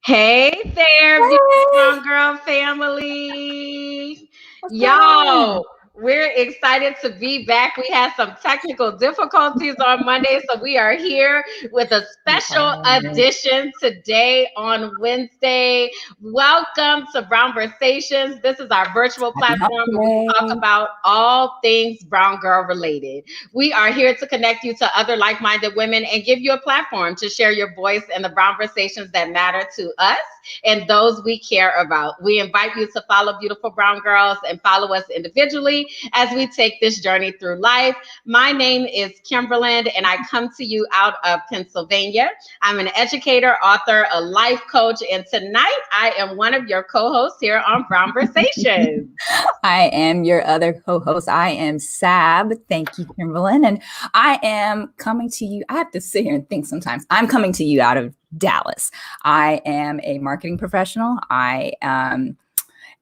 Hey there, beautiful Hey, Brown Girl family. what's going on? Yo, we're excited to be back. We had some technical difficulties on Monday, so we are here with a We special are. edition today on Wednesday. Welcome to Brown Conversations. This is our virtual Happy Hump platform where we talk Day. about all things Brown Girl related. We are here to connect you to other like minded women and give you a platform to share your voice in the brown conversations that matter to us and those we care about. We invite you to follow Beautiful Brown Girls and follow us individually as we take this journey through life. My name is Kimberland, and I come to you out of Pennsylvania. I'm an educator, author, a life coach, and tonight I am one of your co hosts here on Brown Conversations. I am your other co-host. I am Sab. Thank you, Kimberland. And I am coming to you. I have to sit here and think sometimes. I'm coming to you out of Dallas. I am a marketing professional. I am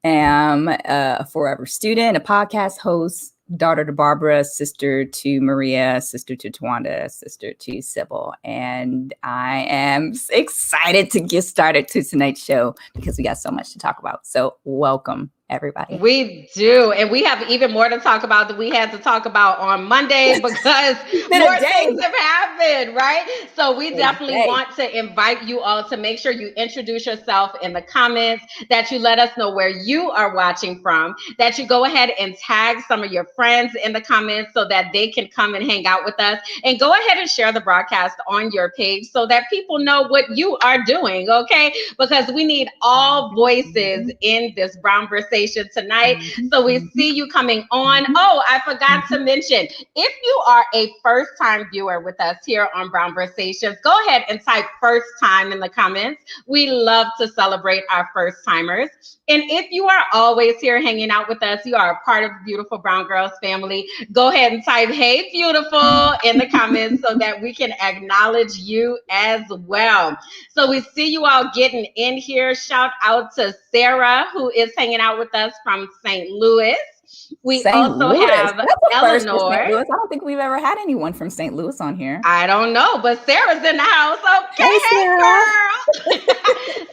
a forever student, a podcast host, daughter to Barbara, sister to Maria, sister to Tawanda, sister to Sybil. And I am excited to get started to tonight's show because we got so much to talk about. So welcome, everybody. We do. And we have even more to talk about that we had to talk about on Monday because It's been more a day. things have happened, right? So we definitely Okay. want to invite you all to make sure you introduce yourself in the comments, that you let us know where you are watching from, that you go ahead and tag some of your friends in the comments so that they can come and hang out with us. And go ahead and share the broadcast on your page so that people know what you are doing, okay? Because we need all voices in this brown conversation tonight. So we see you coming on. Oh, I forgot to mention, if you are a first time viewer with us here on Brown Conversations, go ahead and type first time in the comments. We love to celebrate our first timers. And if you are always here hanging out with us, you are a part of the Beautiful Brown Girls family, go ahead and type hey beautiful in the comments so that we can acknowledge you as well. So we see you all getting in here. Shout out to Sarah, who is hanging out with us from St. Louis. We St. also Louis. have That's a first for St. Eleanor. Louis. I don't think we've ever had anyone from St. Louis on here. I don't know, but Sarah's in the house. Okay, Hey, Sarah. hey, girl.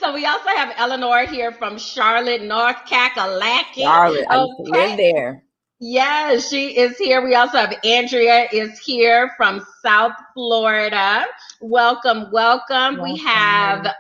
So we also have Eleanor here from Charlotte, North Kakalaki. Charlotte. I used to Okay. live there. Yes, she is here. We also have Andrea is here from South Florida. Welcome, welcome. We have Welcome.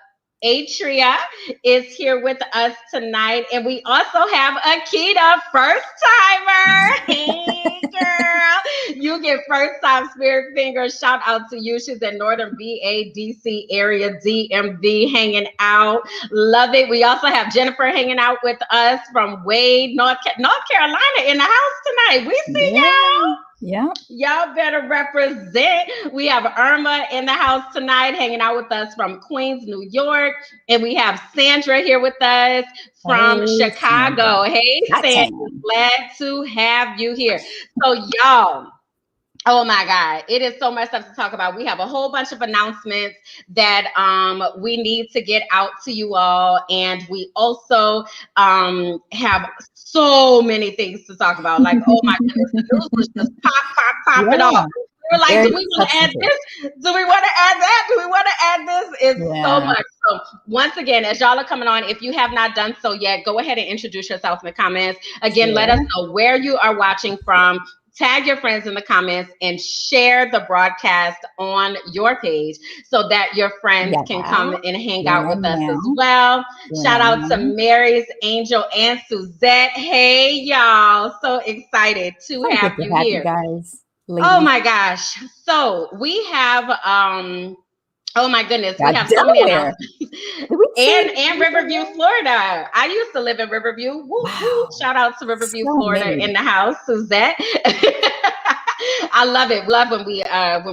Atria is here with us tonight. And we also have Akita, first timer. Hey, girl. You get first time spirit fingers. Shout out to you. She's in Northern VA, DC area, DMV, hanging out. Love it. We also have Jennifer hanging out with us from Wade, North Carolina in the house tonight. We see y'all. Yeah. Y'all better represent. We have Irma in the house tonight, hanging out with us from Queens, New York. And we have Sandra here with us from Hey, Chicago. Sandra. Hey, That Sandra. time. Glad to have you here. So, y'all. Oh my God, it is so much stuff to talk about. We have a whole bunch of announcements that we need to get out to you all. And we also have so many things to talk about. Like, oh my goodness, the news was just popping off. Yeah. We're like, Very do we want to add substantive. this? Do we want to add that? Do we want to add this? It's so Yeah. much. So once again, as y'all are coming on, if you have not done so yet, go ahead and introduce yourself in the comments. Again, let us Sure. know where you are watching from. Tag your friends in the comments and share the broadcast on your page so that your friends can Yeah. come and hang out Yeah, with us as ma'am. well. Shout out to Yeah. Mary's, Angel, and Suzette. Hey, y'all. So excited to So have good to you have you here. guys, Oh ladies. my gosh. So we have oh my goodness, we Got have so many Delaware. announcements. Did we say And Riverview, Florida. I used to live in Riverview. Woo, woo. wow? Shout out to Riverview, So Florida in many. the house, Suzette. I love it. Love when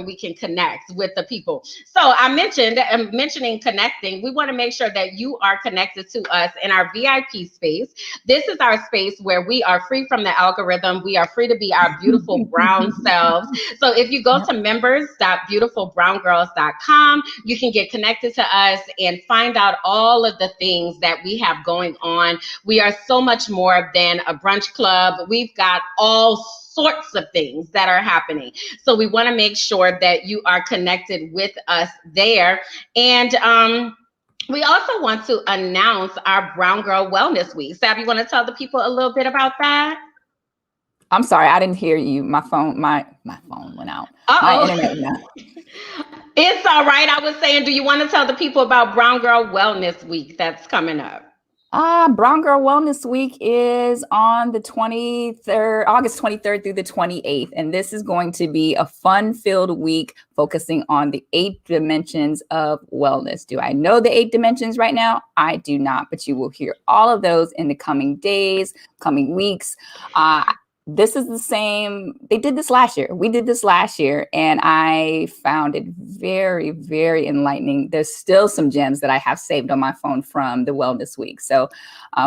we can connect with the people. So I mentioning connecting. We want to make sure that you are connected to us in our VIP space. This is our space where we are free from the algorithm. We are free to be our beautiful brown selves. So if you go Yep. to members.beautifulbrowngirls.com, you can get connected to us and find out all of the things that we have going on. We are so much more than a brunch club. We've got all sorts of things that are happening. So we want to make sure that you are connected with us there. And We also want to announce our Brown Girl Wellness Week. Sab, you want to tell the people a little bit about that? I'm sorry, I didn't hear you. My phone went out. My Uh-oh. internet went out. It's all right. I was saying, do you want to tell the people about Brown Girl Wellness Week that's coming up? Brown Girl Wellness Week is on the 23rd, August 23rd through the 28th. And this is going to be a fun-filled week focusing on the 8 dimensions of wellness. Do I know the 8 dimensions right now? I do not, but you will hear all of those in the coming days, coming weeks. This is the same. They did this last year. We did this last year, and I found it very, very enlightening. There's still some gems that I have saved on my phone from the Wellness Week. So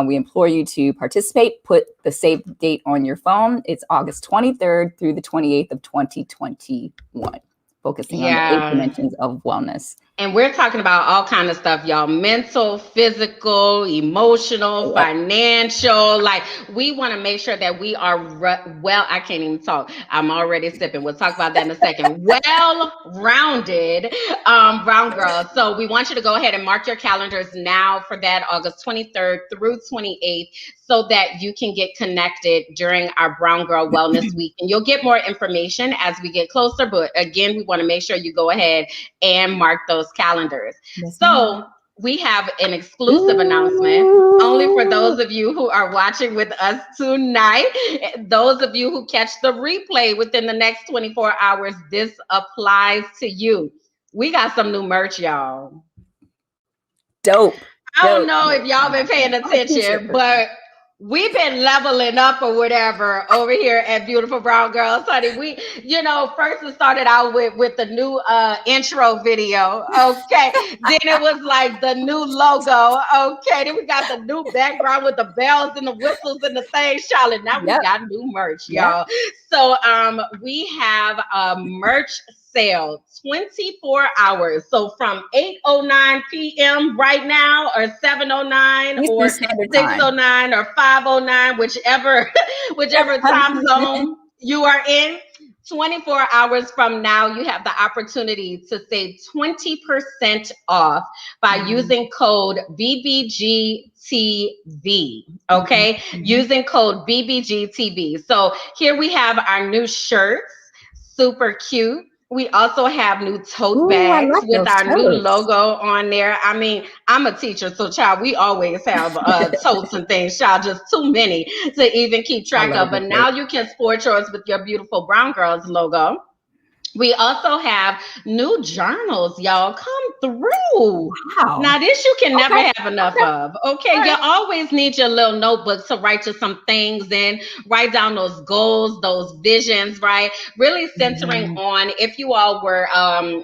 we implore you to participate. Put the save date on your phone. It's August 23rd through the 28th of 2021, focusing on the 8 dimensions of wellness. And we're talking about all kinds of stuff, y'all. Mental, physical, emotional, financial. Like, we want to make sure that we are I can't even talk. I'm already sipping. We'll talk about that in a second. Well-rounded brown girls. So we want you to go ahead and mark your calendars now for that August 23rd through 28th so that you can get connected during our Brown Girl Wellness Week. And you'll get more information as we get closer. But again, we want to make sure you go ahead and mark those calendars. Yes, so we have an exclusive announcement only for those of you who are watching with us tonight. Those of you who catch the replay within the next 24 hours, this applies to you. We got some new merch, y'all. Dope. I don't know if y'all been paying attention, but we've been leveling up or whatever over here at Beautiful Brown Girls, honey. We, first it started out with the new intro video, okay. Then it was like the new logo, okay. Then we got the new background with the bells and the whistles and the things, Charlotte. Now we got new merch, y'all. So we have a merch sale 24 hours. So from 8:09 p.m. right now, or 7:09 or 6:09 or 5:09, whichever time zone you are in, 24 hours from now, you have the opportunity to save 20% off by using code BBG TV. Okay, using code BBG TV. So here we have our new shirts, super cute. We also have new tote bags with our new logo on there. I mean, I'm a teacher, so child, we always have totes and things, child, just too many to even keep track of. But now you can sport yours with your Beautiful Brown Girls logo. We also have new journals, y'all. Come through. Wow. Now, this you can never have enough of. Okay. You always need your little notebook to write you some things in, write down those goals, those visions, right? Really centering on, if you all were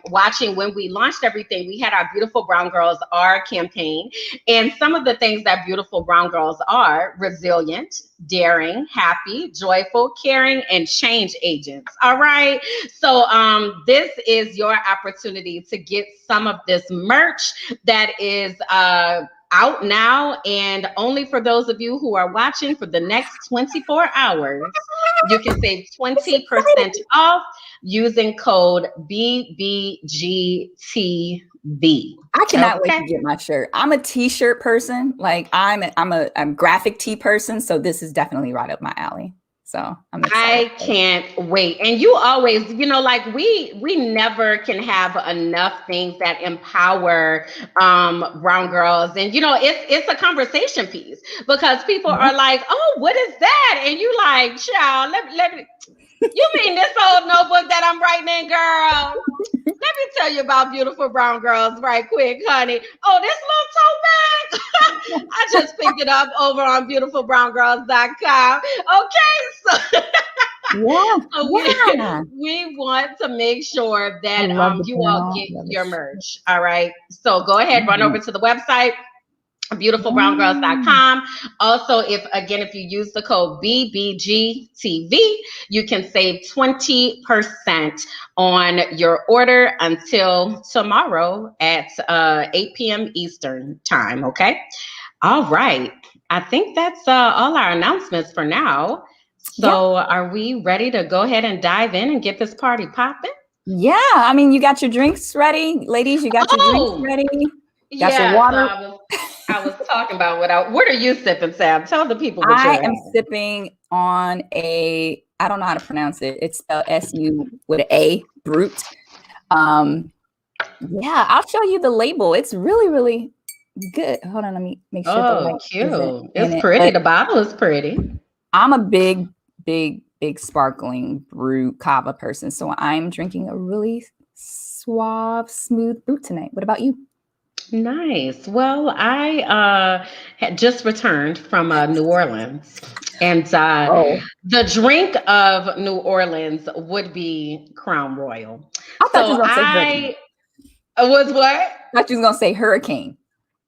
watching when we launched everything, we had our Beautiful Brown Girls Are campaign. And some of the things that Beautiful Brown Girls are: resilient, daring, happy, joyful, caring, and change agents. All right. So this is your opportunity to get some of this merch that is out now, and only for those of you who are watching for the next 24 hours, you can save 20% off using code BBGTV. I cannot wait to get my shirt. I'm a t-shirt person. Like I'm a graphic tee person. So this is definitely right up my alley. So I'm excited. I can't wait. And you always, like we never can have enough things that empower brown girls. And it's a conversation piece, because people are like, oh, what is that? And you like, child, let me you mean this old notebook that I'm writing in, girl? Let me tell you about Beautiful Brown Girls right quick, honey. Oh, this little tote bag. I just picked it up over on beautifulbrowngirls.com. Okay, so we want to make sure that you all get your merch. All right. So go ahead, run over to the website, beautifulbrowngirls.com. Also, if you use the code BBGTV, you can save 20% on your order until tomorrow at 8 p.m. Eastern time. Okay. All right. I think that's all our announcements for now. So are we ready to go ahead and dive in and get this party popping? Yeah. I mean, you got your drinks ready, ladies. You got your drinks ready. That's your Yeah, so water. I was talking about what are you sipping, Sam? Tell the people what I you're am having. sipping on I don't know how to pronounce it. It's spelled SU with an A, Brute. Yeah, I'll show you the label. It's really, really good. Hold on, let me make sure the Oh, light isn't cute. in It's it. pretty. But The bottle is pretty. I'm a big, big, big sparkling brew kava person. So I'm drinking a really suave, smooth brute tonight. What about you? Nice. Well, I had just returned from New Orleans, and Oh, the drink of New Orleans would be Crown Royal. I thought you So was gonna say hurricane. I was what? I thought you was gonna say hurricane.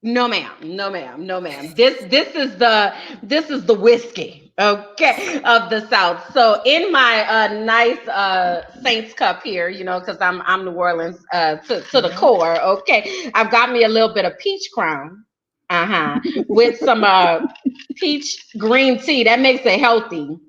No, ma'am. No, ma'am. No, ma'am. This is the whiskey, okay, of the South. So in my nice Saints cup here, you know, because I'm New Orleans to the core. Okay, I've got me a little bit of peach crown, with some peach green tea. That makes it healthy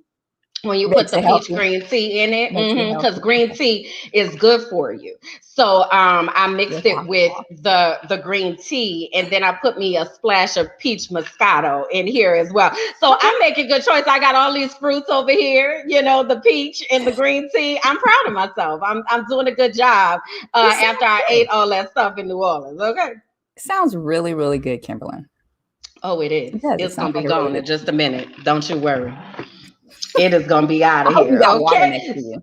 when you put Makes the it peach healthy. green tea in it, Makes it because healthy. green tea is good for you. So I With mixed it with alcohol. the green tea, and then I put me a splash of peach moscato in here as well. So Okay. I'm making good choice. I got all these fruits over here, you know, the peach and the green tea. I'm proud of myself. I'm doing a good job It after sounds I good. ate all that stuff in New Orleans. Okay. It sounds really, really good, Kimberland. Oh, it is. It does. It It's sounds gonna be like a really gone good. in just a minute. Don't you worry. It is gonna be out I of hope you here. got water next Okay. to you.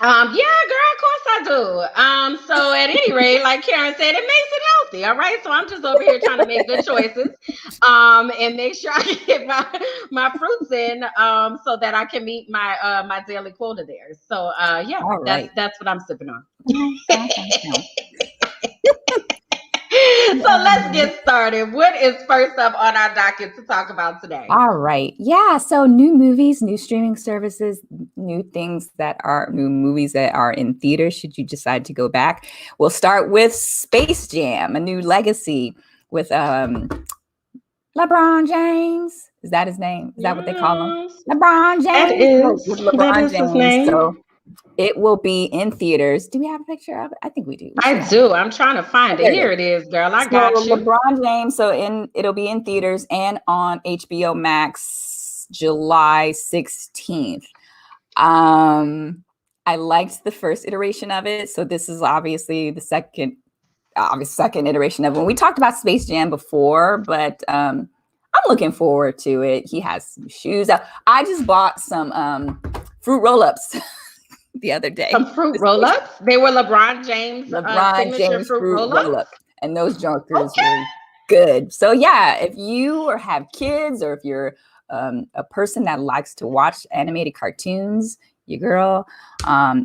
Yeah, girl, of course I do. So at any rate, like Karen said, it makes it healthy. All right. So I'm just over here trying to make good choices, and make sure I get my fruits in, so that I can meet my daily quota there. So yeah, All right. that's what I'm sipping on. No. So let's get started. What is first up on our docket to talk about today? All right. Yeah. So new movies, new streaming services, new movies that are in theaters, should you decide to go back. We'll start with Space Jam, a new legacy with LeBron James. Is that his name? Is that what they call him? Yes, LeBron James. With that LeBron is his James. name. So it will be in theaters. Do we have a picture of it? I think we do. We I should have. do. I'm trying to Oh, find it. there it Here is. it is, girl. I So got you. LeBron James, it'll be in theaters and on HBO Max July 16th. I liked the first iteration of it. So this is obviously the second iteration of it. When we talked about Space Jam before, but I'm looking forward to it. He has some shoes out. I just bought some fruit roll-ups the other day. Some fruit roll-ups. They were LeBron James LeBron signature James fruit fruit roll-ups. roll-up. And those junkers Okay. were good. So yeah, if you or have kids, or if you're a person that likes to watch animated cartoons, your girl,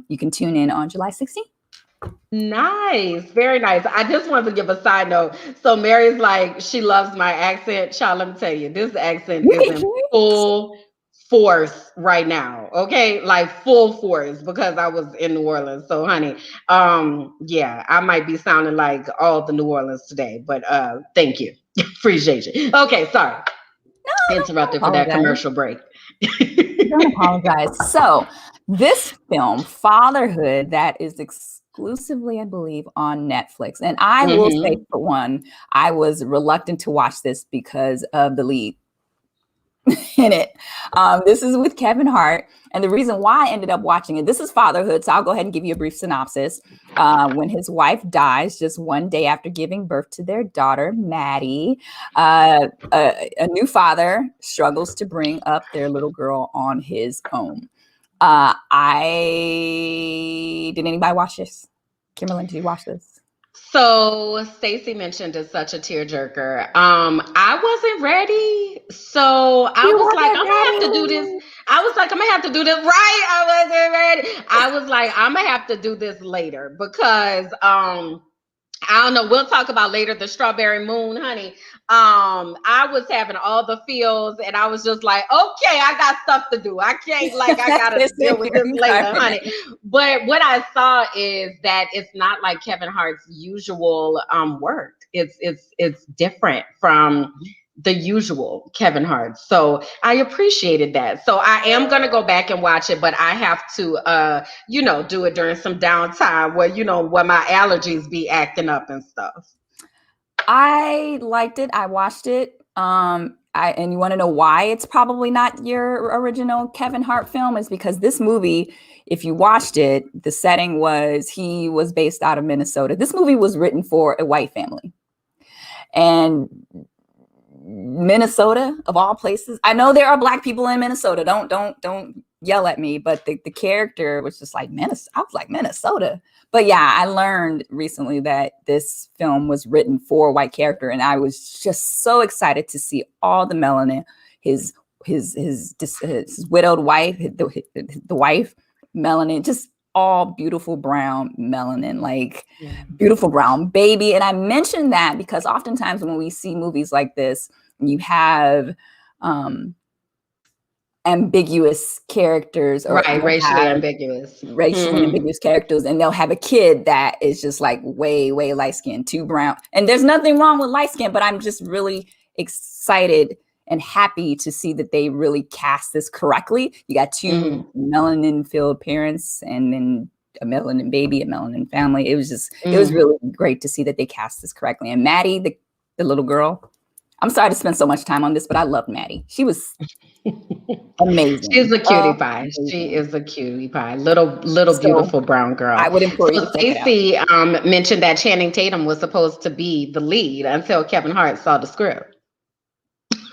you can tune in on July 16th. Nice. Very nice. I just wanted to give a side note. So Mary's like, she loves my accent. Child, let me tell you, this accent is in full force right now. Okay. Like full force, because I was in New Orleans. So honey, yeah, I might be sounding like all the New Orleans today, but thank you. Appreciate you. Okay, sorry. Interrupted for that Apologize. commercial break. Don't apologize. So this film, Fatherhood, that is exclusively, I believe, on Netflix. And I will say, for one, I was reluctant to watch this because of the lead in it. This is with Kevin Hart. And the reason why I ended up watching it, this is Fatherhood. So I'll go ahead and give you a brief synopsis. When his wife dies just one day after giving birth to their daughter, Maddie, a new father struggles to bring up their little girl on his own. Did anybody watch this? Kimberland, did you watch this? So Stacey mentioned it's such a tearjerker. I wasn't ready, so I was like, I'm gonna have to do this. I was like, I'm gonna have to do this right. I wasn't ready. I was like, I'm gonna have to do this later because I don't know. We'll talk about later the strawberry moon, honey. I was having all the feels, and I was just like, okay, I got stuff to do. I can't I gotta deal with this later, honey. But what I saw is that it's not like Kevin Hart's usual work. It's different from the usual Kevin Hart. So I appreciated that. So I am gonna go back and watch it, but I have to do it during some downtime where where my allergies be acting up and stuff. I liked it. I watched it. And you want to know why it's probably not your original Kevin Hart film is because this movie, if you watched it, the setting was he was based out of Minnesota. This movie was written for a white family. And Minnesota, of all places, I know there are Black people in Minnesota. Don't yell at me. But the character was just like Minnesota. I was like Minnesota. But yeah, I learned recently that this film was written for a white character, and I was just so excited to see all the melanin, his widowed wife, the wife, melanin, just all beautiful brown melanin, like beautiful brown baby. And I mentioned that because oftentimes when we see movies like this, you have ambiguous characters, or right, racially ambiguous characters, and they'll have a kid that is just like way light skinned, too brown. And there's nothing wrong with light skin, but I'm just really excited and happy to see that they really cast this correctly. You got two melanin filled parents and then a melanin baby, a melanin family. It was just it was really great to see that they cast this correctly. And Maddie, the little girl, I'm sorry to spend so much time on this, but I loved Maddie. She was amazing. She's a cutie pie. Amazing. She is a cutie pie. Little beautiful brown girl. I would implore you to Stacey mentioned that Channing Tatum was supposed to be the lead until Kevin Hart saw the script.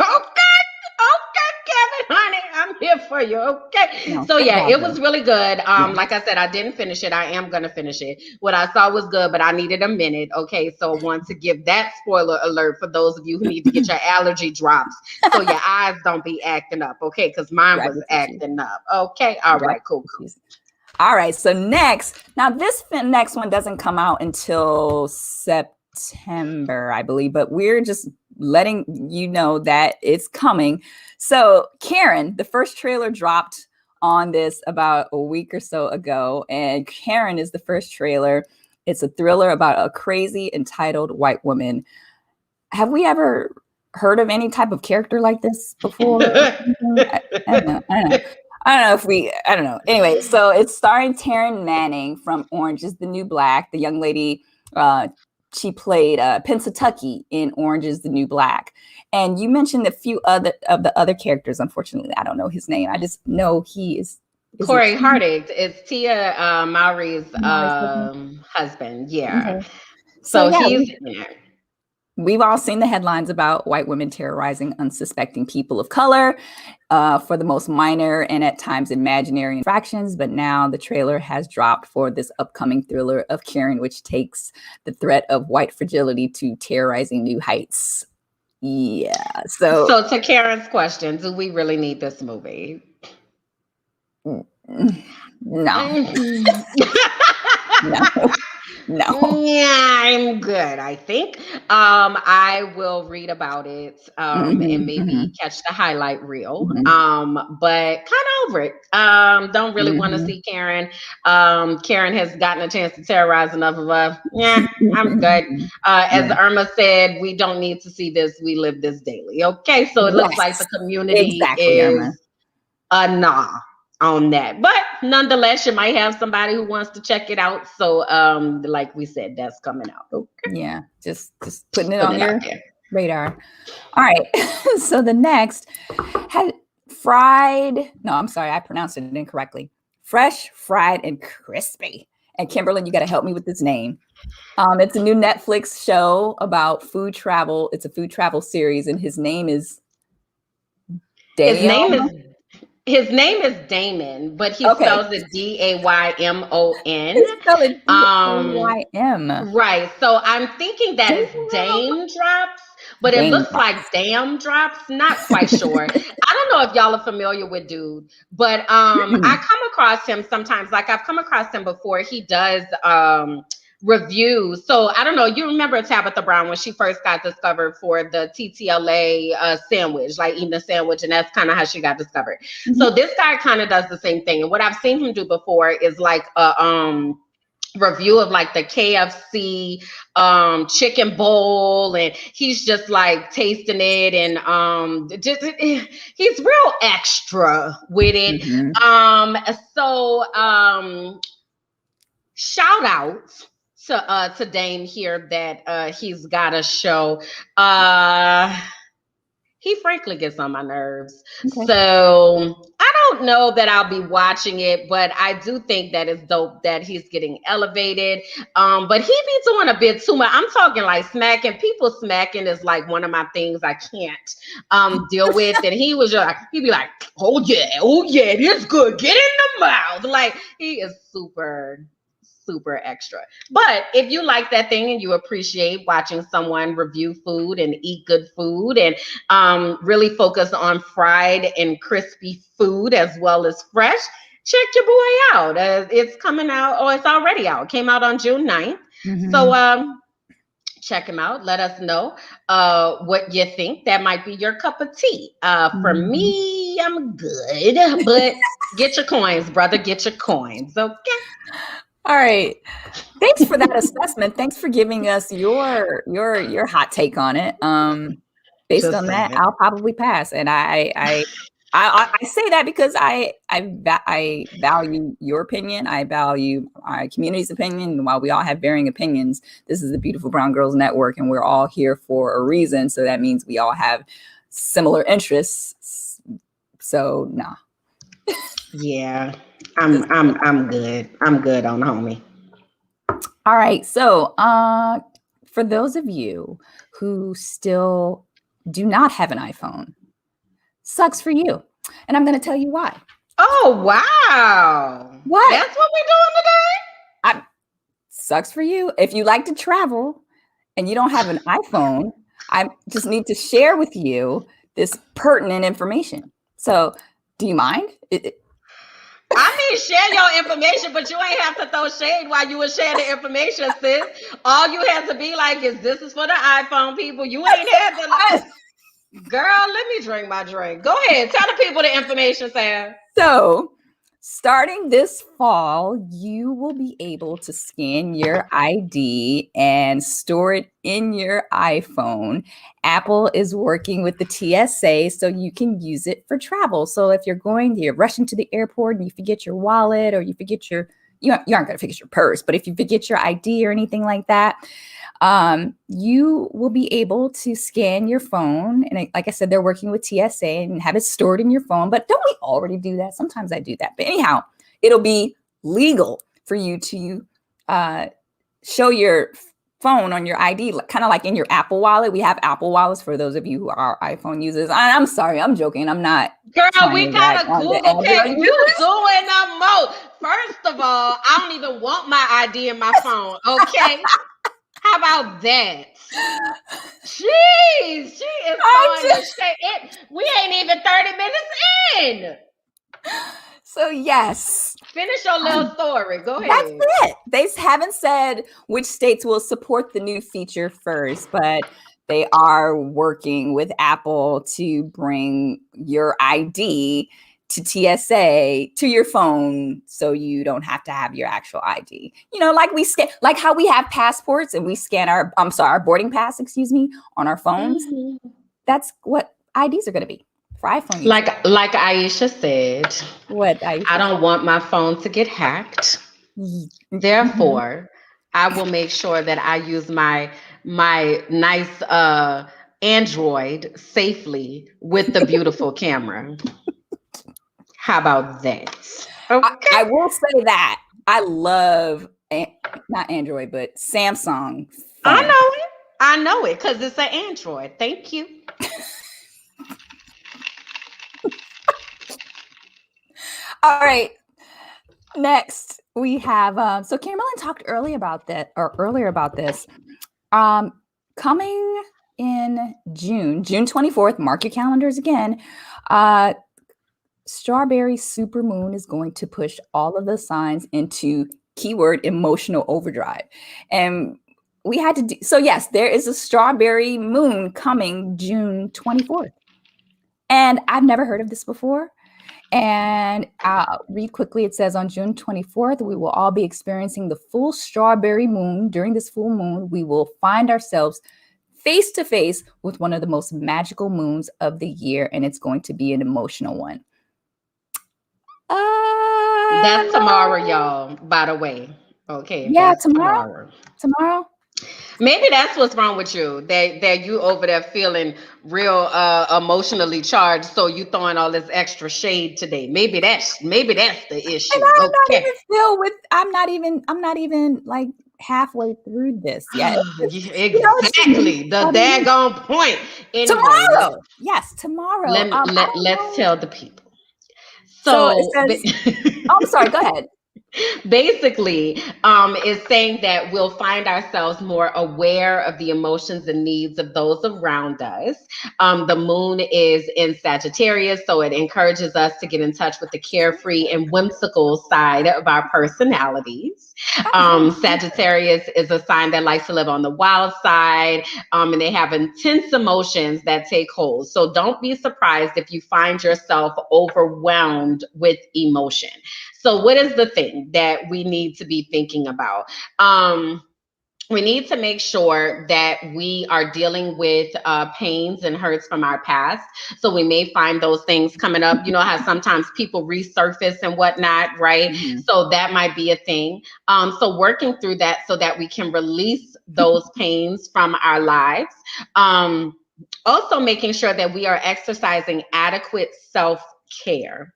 Okay, Kevin, honey, I'm here for you. Okay. No, so yeah, it was really good. Like I said, I didn't finish it. I am gonna finish it. What I saw was good, but I needed a minute. Okay, so I want to give that spoiler alert for those of you who need to get your allergy drops so your eyes don't be acting up. Okay, because mine was acting up. Okay, all right, cool. All right, so next one doesn't come out until September, I believe, but we're just letting you know that it's coming. So Karen, the first trailer dropped on this about a week or so ago, and Karen is the first trailer. It's a thriller about a crazy entitled white woman. Have we ever heard of any type of character like this before? I don't know. Anyway, so it's starring Taryn Manning from Orange is the New Black. The young lady, she played Pennsatucky in Orange is the New Black. And you mentioned a few of the other characters. Unfortunately, I don't know his name. I just know he is Corey Hardig. It's Tia Mowry's husband. Yeah. Okay. So he's we've all seen the headlines about white women terrorizing unsuspecting people of color for the most minor and at times imaginary infractions. But now the trailer has dropped for this upcoming thriller of Karen, which takes the threat of white fragility to terrorizing new heights. Yeah. So to Karen's question, do we really need this movie? No. No. Yeah, I'm good. I think I will read about it and maybe catch the highlight reel. But kind of over it. Don't really want to see Karen. Karen has gotten a chance to terrorize enough of us. Yeah, I'm good. As Irma said, we don't need to see this. We live this daily. Okay, so it looks like the community is a nah on that, but nonetheless, you might have somebody who wants to check it out. So, like we said, that's coming out. Okay. Yeah, just putting it on your radar. All right. So the next had fried. No, I'm sorry, I pronounced it incorrectly. Fresh, fried, and crispy. And Kimberland, you got to help me with this name. It's a new Netflix show about food travel. It's a food travel series, and his name is Dale. His name is Damon, but he spells it D-A-Y-M-O-N. He spells it D-A-Y-M. Right. So I'm thinking that it's Dame Drops, but it looks like Damn Drops. Not quite sure. I don't know if y'all are familiar with Dude, but I come across him sometimes. Like I've come across him before. He does reviews. So I don't know. You remember Tabitha Brown when she first got discovered for the TTLA sandwich, like eating a sandwich, and that's kind of how she got discovered. So this guy kind of does the same thing. And what I've seen him do before is like a review of like the KFC chicken bowl, and he's just like tasting it, and he's real extra with it. So shout out to Dame here that he's got a show. Uh he frankly gets on my nerves. Okay. So I don't know that I'll be watching it, but I do think that it's dope that he's getting elevated. But he be doing a bit too much. I'm talking like smacking. People smacking is like one of my things I can't deal with. And he was just like, he'd be like, oh yeah, this good. Get in the mouth. Like he is super extra. But if you like that thing and you appreciate watching someone review food and eat good food and really focus on fried and crispy food as well as fresh, check your boy out. It's coming out, or it's already out. Came out on June 9th. So check him out. Let us know what you think. That might be your cup of tea. For me, I'm good. But get your coins, brother. Get your coins. Okay. All right. Thanks for that assessment. Thanks for giving us your hot take on it. Based Just on that, saying. I'll probably pass. And I say that because I value your opinion. I value our community's opinion. And while we all have varying opinions, this is the Beautiful Brown Girls Network, and we're all here for a reason. So that means we all have similar interests. So nah. Yeah. I'm good. I'm good on homie. All right. So for those of you who still do not have an iPhone, sucks for you. And I'm going to tell you why. Oh, wow. What? That's what we're doing today? Sucks for you. If you like to travel and you don't have an iPhone, I just need to share with you this pertinent information. So do you mind? I mean, share your information, but you ain't have to throw shade while you were sharing the information, sis. All you have to be like is, this is for the iPhone people. You ain't had to, like, girl, let me drink my drink. Go ahead. Tell the people the information, Sam. So starting this fall, you will be able to scan your ID and store it in your iPhone. Apple is working with the TSA so you can use it for travel. So if you're rushing to the airport and you forget your wallet, or you forget you aren't going to forget your purse, but if you forget your ID or anything like that, you will be able to scan your phone. And like I said, they're working with TSA and have it stored in your phone. But don't we already do that? Sometimes I do that. But anyhow, it'll be legal for you to show your phone on your ID, kind of like in your Apple Wallet. We have Apple Wallets for those of you who are iPhone users. I'm sorry, I'm joking. I'm not. Girl, we got a Google Pay. You doing the most. First of all, I don't even want my ID in my phone. Okay. How about that? Jeez, she is going to say it. We ain't even 30 minutes in. So yes. Finish your little story. Go ahead. That's it. They haven't said which states will support the new feature first, but they are working with Apple to bring your ID to TSA to your phone, so you don't have to have your actual ID. You know, like we scan, like how we have passports and we scan our boarding pass, on our phones. Mm-hmm. That's what IDs are going to be for iPhone users. Like Aisha said, what Aisha I don't want my phone to get hacked. Therefore, I will make sure that I use my nice Android safely with the beautiful camera. How about that? Okay. I will say that I love not Android, but Samsung phone. I know it because it's an Android. Thank you. All right. Next, we have so Kimberland talked earlier about this. Coming in June 24th, mark your calendars again. Strawberry Supermoon is going to push all of the signs into keyword emotional overdrive. And we had to so yes, there is a strawberry moon coming June 24th. And I've never heard of this before. And read quickly, it says on June 24th, we will all be experiencing the full strawberry moon. During this full moon, we will find ourselves face to face with one of the most magical moons of the year, and it's going to be an emotional one. That's tomorrow, y'all, by the way. Okay, Yeah, that's tomorrow. tomorrow. Tomorrow. Maybe that's what's wrong with you. That you over there feeling real emotionally charged, so you throwing all this extra shade today. Maybe that's the And issue. I'm not Okay. even still with. I'm not even like halfway through this yet. It's just me Exactly. The studying. daggone point. Anyway, Tomorrow. Yes, tomorrow. I don't let's know. tell the people. So it So says. Oh, I'm sorry. Go ahead. basically, is saying that we'll find ourselves more aware of the emotions and needs of those around us. The moon is in Sagittarius, so it encourages us to get in touch with the carefree and whimsical side of our personalities. Sagittarius is a sign that likes to live on the wild side, and they have intense emotions that take hold. So don't be surprised if you find yourself overwhelmed with emotion. So, what is the thing that we need to be thinking about? We need to make sure that we are dealing with pains and hurts from our past. So we may find those things coming up. You know how sometimes people resurface and whatnot, right? Mhm. So that might be a thing. So working through that so that we can release those pains from our lives. Um, Also making sure that we are exercising adequate self care.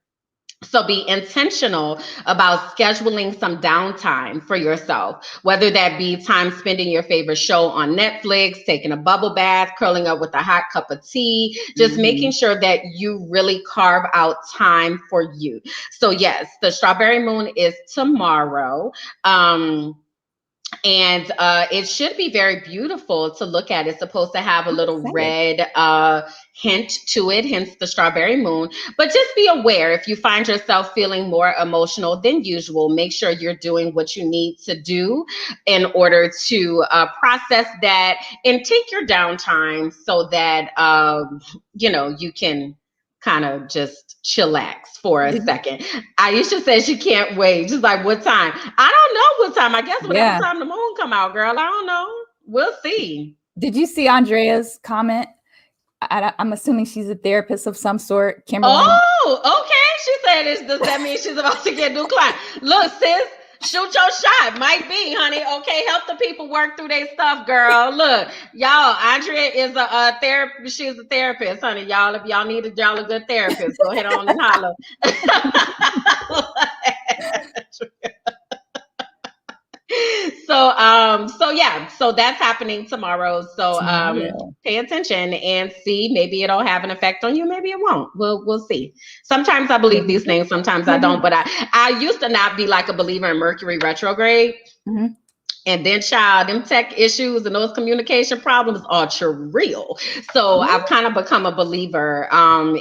So be intentional about scheduling some downtime for yourself, whether that be time spending your favorite show on Netflix, taking a bubble bath, curling up with a hot cup of tea, just making Mhm. sure that you really carve out time for you. So yes, the strawberry moon is tomorrow. And it should be very beautiful to look at. It's supposed to have a I'm little excited. red hint to it, hence the strawberry moon. But just be aware if you find yourself feeling more emotional than usual, make sure you're doing what you need to do in order to process that and take your downtime so that, you can kind of just chillax for a Did you, second. Aisha says she can't wait. She's like, what time? I don't know what time. I guess whatever yeah. time the moon come out, girl. I don't know. We'll see. Did you see Andrea's comment? I'm assuming she's a therapist of some sort, Kimberland. Oh, okay. She said this. Does that mean she's about to get a new client? Look, sis, shoot your shot. Might be, honey. Okay, help the people work through their stuff, girl. Look, y'all, Andrea is a therapist. She's a therapist, honey. Y'all, if y'all need y'all a good therapist, go ahead on and holler. So yeah, so that's happening tomorrow. So Tomorrow. pay attention and see. Maybe it'll have an effect on you, maybe it won't. We'll see. Sometimes I believe Maybe. these things, sometimes I Maybe. don't, but I used to not be like a believer in Mercury retrograde. Mhm. And then, child, them tech issues and those communication problems are real. So Really? I've kind of become a believer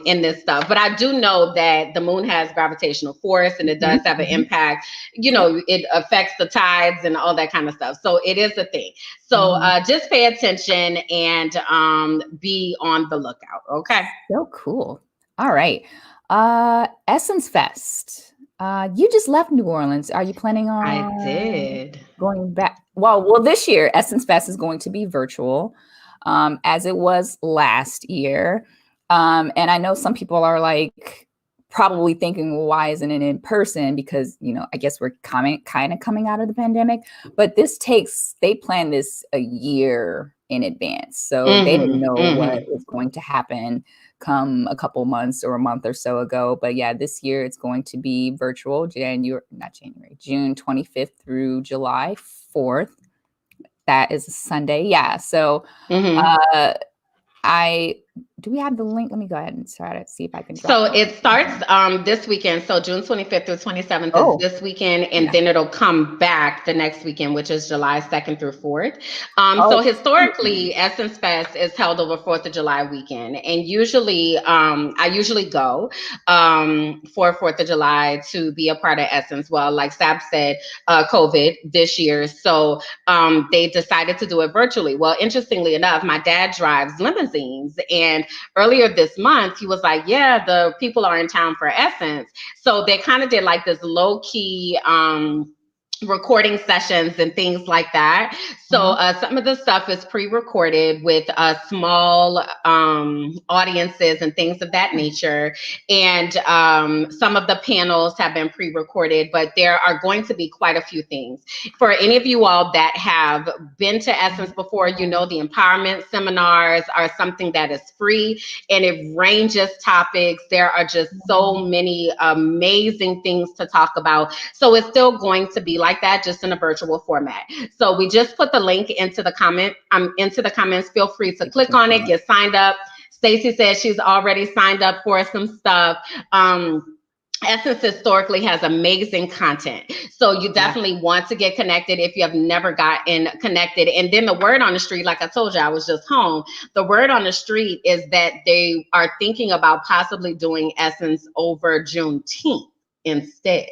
in this stuff. But I do know that the moon has gravitational force and it does Mhm. have an Mhm. impact. Yep. It affects the tides and all that kind of stuff. So it is a thing. So Mhm. just pay attention and be on the lookout. Okay. So cool. All right. Essence Fest. You just left New Orleans. Are you planning I on did. going back? Well, this year Essence Fest is going to be virtual, as it was last year. And I know some people are like probably thinking, well, why isn't it in person? Because I guess we're kind of coming out of the pandemic. But they planned this a year in advance, so they didn't know what Mm-hmm. was going to happen come a couple months or a month or so ago. But yeah, this year it's going to be virtual, June 25th through July 4th. That is a Sunday. Yeah. So Mm-hmm. uh I do we have the link? Let me go ahead and try to see if I can drop So the it starts link. this weekend. So June 25th through 27th is Oh, this weekend, and yeah. then it'll come back the next weekend, which is July 2nd through 4th. So Oh, historically, Essence Fest is held over 4th of July weekend, and usually I usually go for 4th of July to be a part of Essence. Well, like Sab said, COVID this year, so they decided to do it virtually. Well, interestingly enough, my dad drives limousines, and earlier this month, he was like, yeah, the people are in town for Essence. So they kind of did like this low key recording sessions and things like that. So some of the stuff is pre-recorded with small audiences and things of that nature. And some of the panels have been pre-recorded, but there are going to be quite a few things. For any of you all that have been to Essence before, you know the empowerment seminars are something that is free, and it ranges topics. There are just so many amazing things to talk about. So it's still going to be like that, just in a virtual format. So we just put the link into the comments. Feel free to click on it, get signed up. Stacy says she's already signed up for some stuff. Essence historically has amazing content. So you definitely want to get connected if you have never gotten connected. And then the word on the street, like I told you, I was just home. The word on the street is that they are thinking about possibly doing Essence over Juneteenth instead.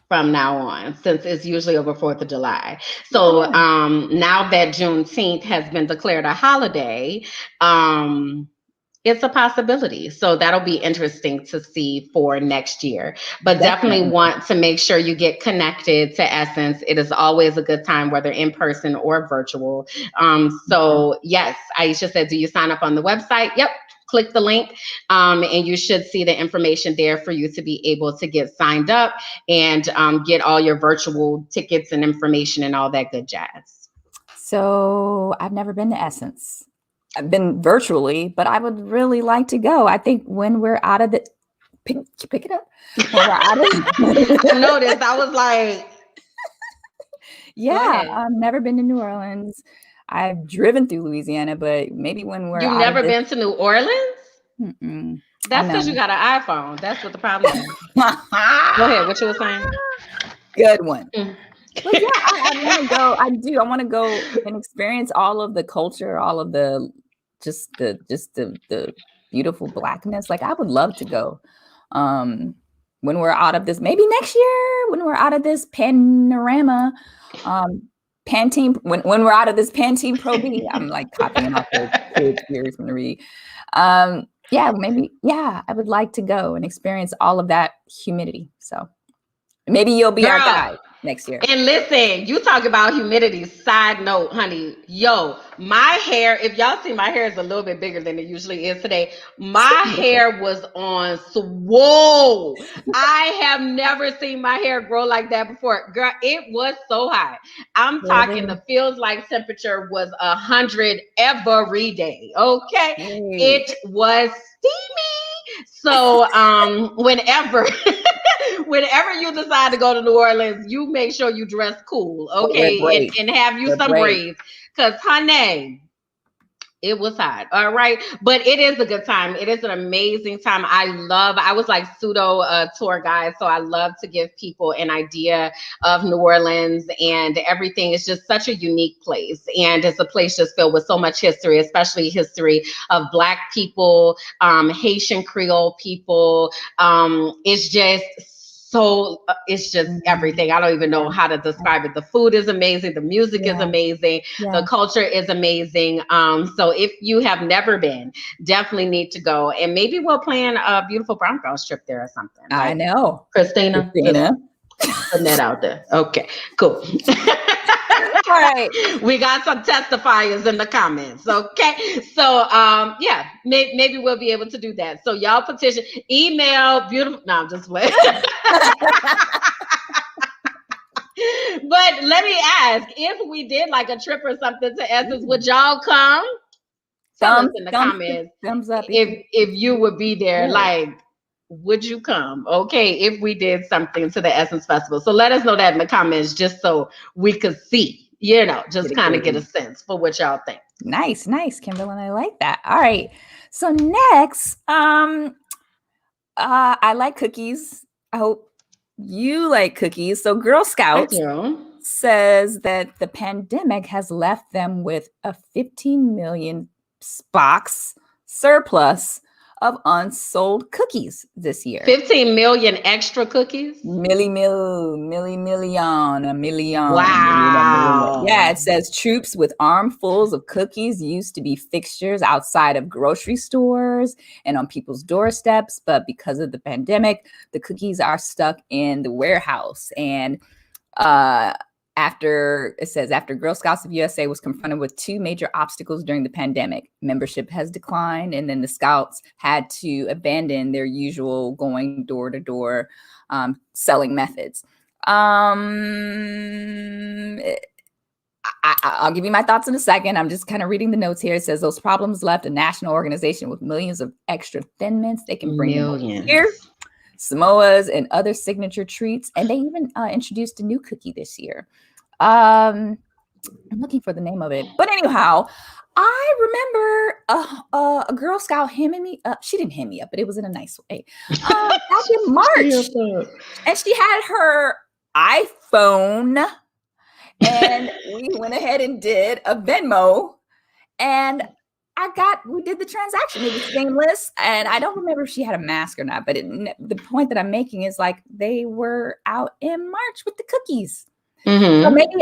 From now on, since it's usually over 4th of July. So now that Juneteenth has been declared a holiday, it's a possibility. So that'll be interesting to see for next year. But definitely want to make sure you get connected to Essence. It is always a good time, whether in person or virtual. So yes, Aisha said, do you sign up on the website? Yep. Click the link and you should see the information there for you to be able to get signed up and get all your virtual tickets and information and all that good jazz. So I've never been to Essence. I've been virtually, but I would really like to go. I think when we're out of the pick it up. When we're out of I noticed. I was like, I've never been to New Orleans. I've driven through Louisiana, but maybe when we're You've never been to New Orleans? Mm-mm. That's because you got an iPhone. That's what the problem is. Go ahead. What you were saying? Good one. But yeah, I want to go. I do. I want to go and experience all of the culture, all of the just the beautiful Blackness. Like I would love to go. When we're out of this, maybe next year, when we're out of this panorama, Pantene, when we're out of this Pantene Pro B, I'm like copying off the series from the read. Maybe I would like to go and experience all of that humidity. So maybe you'll be our guide next year. And listen, you talk about humidity. Side note, honey, my hair, if y'all see, my hair is a little bit bigger than it usually is today. My hair was on swole. I have never seen my hair grow like that before. Girl, it was so hot. I'm talking the feels like temperature was 100 every day. Okay. It was steamy. So whenever you decide to go to New Orleans, you make sure you dress cool, okay, and have you some braids, because honey, it was hot. All right. But it is a good time. It is an amazing time. I was like pseudo tour guide. So I love to give people an idea of New Orleans, and everything is just such a unique place. And it's a place just filled with so much history, especially history of Black people, Haitian Creole people. It's just everything. I don't even know how to describe it. The food is amazing. The music is amazing. The culture is amazing. So if you have never been, definitely need to go. And maybe we'll plan a beautiful brown girls trip there or something. I know. Christina. Putting that out there. Okay, cool. All right. We got some testifiers in the comments. Okay. So maybe we'll be able to do that. So y'all petition, email beautiful. No, I'm just playing. But let me ask, if we did like a trip or something to Essence, would y'all come? Tell us in the comments. Thumbs up. If you would be there, like, would you come? Okay, if we did something to the Essence Festival. So let us know that in the comments, just so we could see, just kind of get a sense for what y'all think. Nice, Kimberland. I like that. All right. So next, I like cookies. I hope you like cookies. So Girl Scouts says that the pandemic has left them with a 15 million box surplus of unsold cookies this year. 15 million extra cookies? Million. Wow. Yeah, it says troops with armfuls of cookies used to be fixtures outside of grocery stores and on people's doorsteps. But because of the pandemic, the cookies are stuck in the warehouse. And After Girl Scouts of USA was confronted with two major obstacles during the pandemic, membership has declined, and then the Scouts had to abandon their usual going door to door selling methods. I'll give you my thoughts in a second. I'm just kind of reading the notes here. It says those problems left a national organization with millions of extra Thin Mints. They can bring them here, Samoas, and other signature treats. And they even introduced a new cookie this year. I'm looking for the name of it. But anyhow, I remember a Girl Scout hemming me up. She didn't hem me up, but it was in a nice way. Back in March. And she had her iPhone. And we went ahead and did a Venmo, and we did the transaction. It was seamless, and I don't remember if she had a mask or not, but the point that I'm making is like they were out in March with the cookies. Mm-hmm. So maybe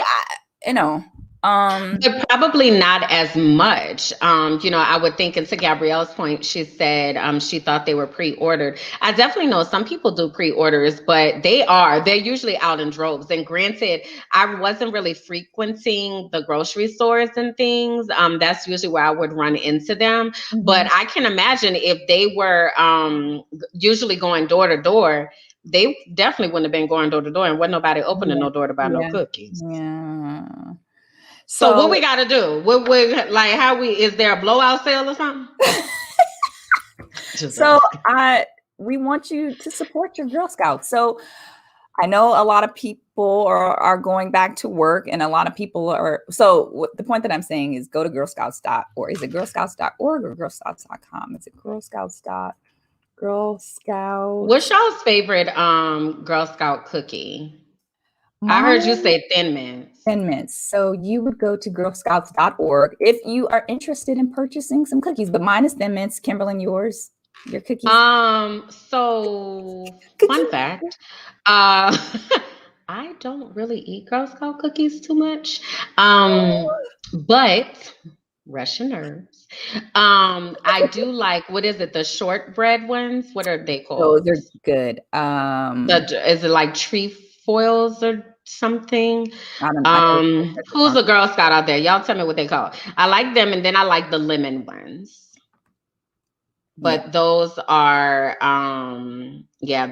but probably not as much. I would think, and to Gabrielle's point, she said she thought they were pre-ordered. I definitely know some people do pre-orders, but they're usually out in droves. And granted, I wasn't really frequenting the grocery stores and things. That's usually where I would run into them. Mm-hmm. But I can imagine if they were usually going door to door, they definitely wouldn't have been going door to door, and wasn't nobody opening no door to buy no cookies. Yeah. So what we got to do? Is there a blowout sale or something? We want you to support your Girl Scouts. So I know a lot of people are going back to work, and a lot of people are. So the point that I'm saying is go to girlscouts.org. Is it girlscouts.org or girlscouts.com? Is it Girl Scout? What's y'all's favorite Girl Scout cookie? I heard you say Thin Mints. Thin Mints. So you would go to girlscouts.org if you are interested in purchasing some cookies. But mine is Thin Mints. Kimberland, your cookies? So fun fact. I don't really eat Girl Scout cookies too much. But rush your nerves. I do like, what is it? The shortbread ones? What are they called? Those are good. Is it like trefoils or something? I don't know. Who's a Girl Scout out there? Y'all tell me what they call. I like them, and then I like the lemon ones. But those are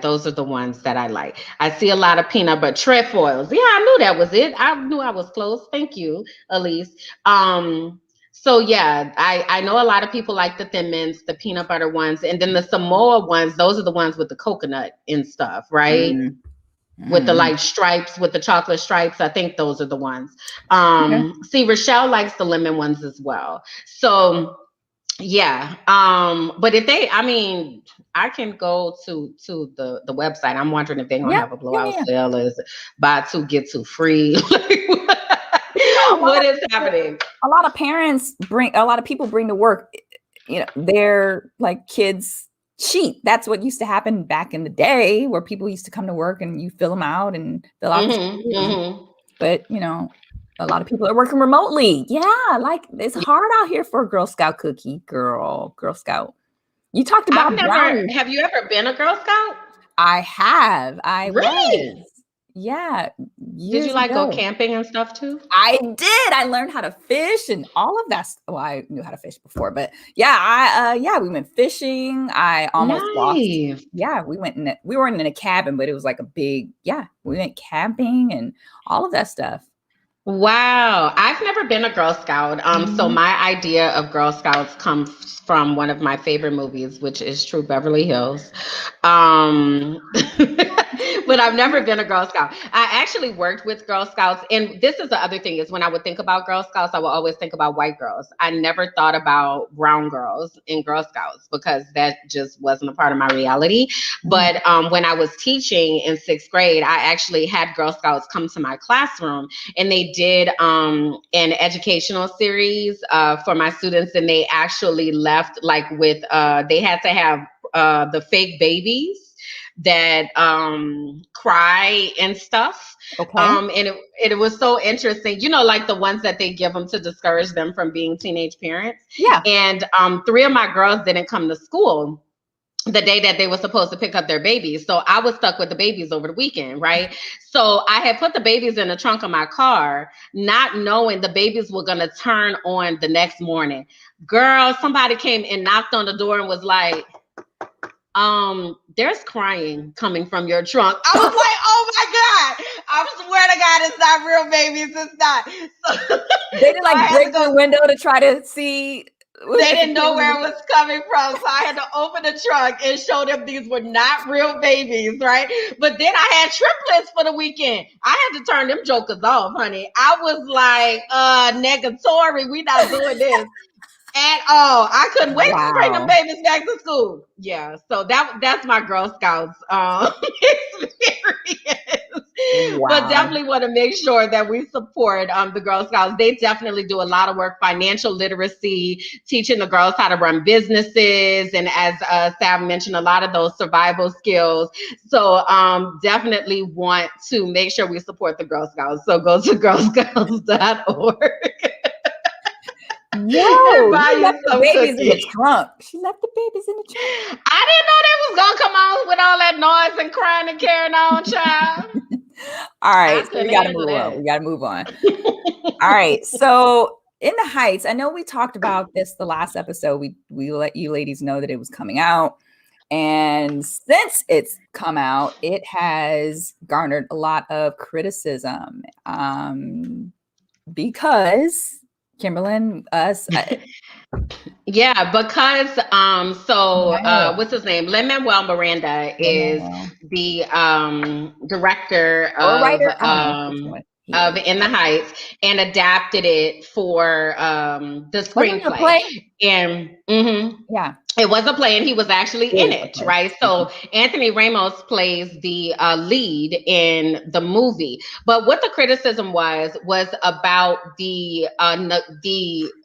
those are the ones that I like. I see a lot of peanut butter trefoils. Yeah, I knew that was it. I knew I was close. Thank you, Elise. So yeah, I know a lot of people like the Thin Mints, the peanut butter ones, and then the Samoa ones. Those are the ones with the coconut and stuff, right? Mm-hmm. With the stripes, with the chocolate stripes. I think those are the ones. See, Rochelle likes the lemon ones as well. So yeah. But if I can go to the website. I'm wondering if they're gonna have a blowout sale. Is buy two, get two free. What is happening? A lot of people bring to work, their like kids cheat. That's what used to happen back in the day, where people used to come to work and you fill them out and fill out. But a lot of people are working remotely. Yeah, like it's hard out here for a Girl Scout cookie, Girl Scout. You talked about have you ever been a Girl Scout? I have. Really? Was. Yeah. Did you go camping and stuff too? I did. I learned how to fish and all of that. Well, I knew how to fish before, but yeah, we went fishing. I almost lost. Yeah, we weren't in a cabin, but it was like a big, we went camping and all of that stuff. Wow. I've never been a Girl Scout. So my idea of Girl Scouts comes from one of my favorite movies, which is True Beverly Hills. But I've never been a Girl Scout. I actually worked with Girl Scouts. And this is the other thing, is when I would think about Girl Scouts, I would always think about white girls. I never thought about brown girls in Girl Scouts because that just wasn't a part of my reality. But when I was teaching in 6th grade, I actually had Girl Scouts come to my classroom, and they did an educational series for my students. And they actually left with, they had to have the fake babies that cry and stuff. Okay. And it was so interesting, like the ones that they give them to discourage them from being teenage parents. Yeah. And 3 of my girls didn't come to school. the day that they were supposed to pick up their babies. So I was stuck with the babies over the weekend, right? So I had put the babies in the trunk of my car, not knowing the babies were going to turn on the next morning. Girl, somebody came and knocked on the door and was like, there's crying coming from your trunk. I was like, oh my God, I swear to God, it's not real babies. It's not. So, they didn't like break the window to try to see. They didn't know where it was coming from. So I had to open the trunk and show them these were not real babies, right? But then I had triplets for the weekend. I had to turn them jokers off, honey. I was like, negatory, we not doing this at all. I couldn't wait to bring them babies back to school. Yeah, so that's my Girl Scouts experience. Wow. But definitely want to make sure that we support the Girl Scouts. They definitely do a lot of work, financial literacy, teaching the girls how to run businesses, and as Sam mentioned, a lot of those survival skills. So definitely want to make sure we support the Girl Scouts. So go to girlscouts.org. Yo, she left the babies in the trunk. She left the babies in the trunk. I didn't know they was gonna come on with all that noise and crying and carrying on, child. All right, so we gotta move on. We gotta move on. All right, so In the Heights, I know we talked about this the last episode. We let you ladies know that it was coming out, and since it's come out, it has garnered a lot of criticism because Kimberland, yeah, because what's his name? Lin-Manuel Miranda is the director of In the Heights, and adapted it for the screenplay. And yeah, it was a play, and he was actually in it, right? So Anthony Ramos plays the lead in the movie. But what the criticism was about the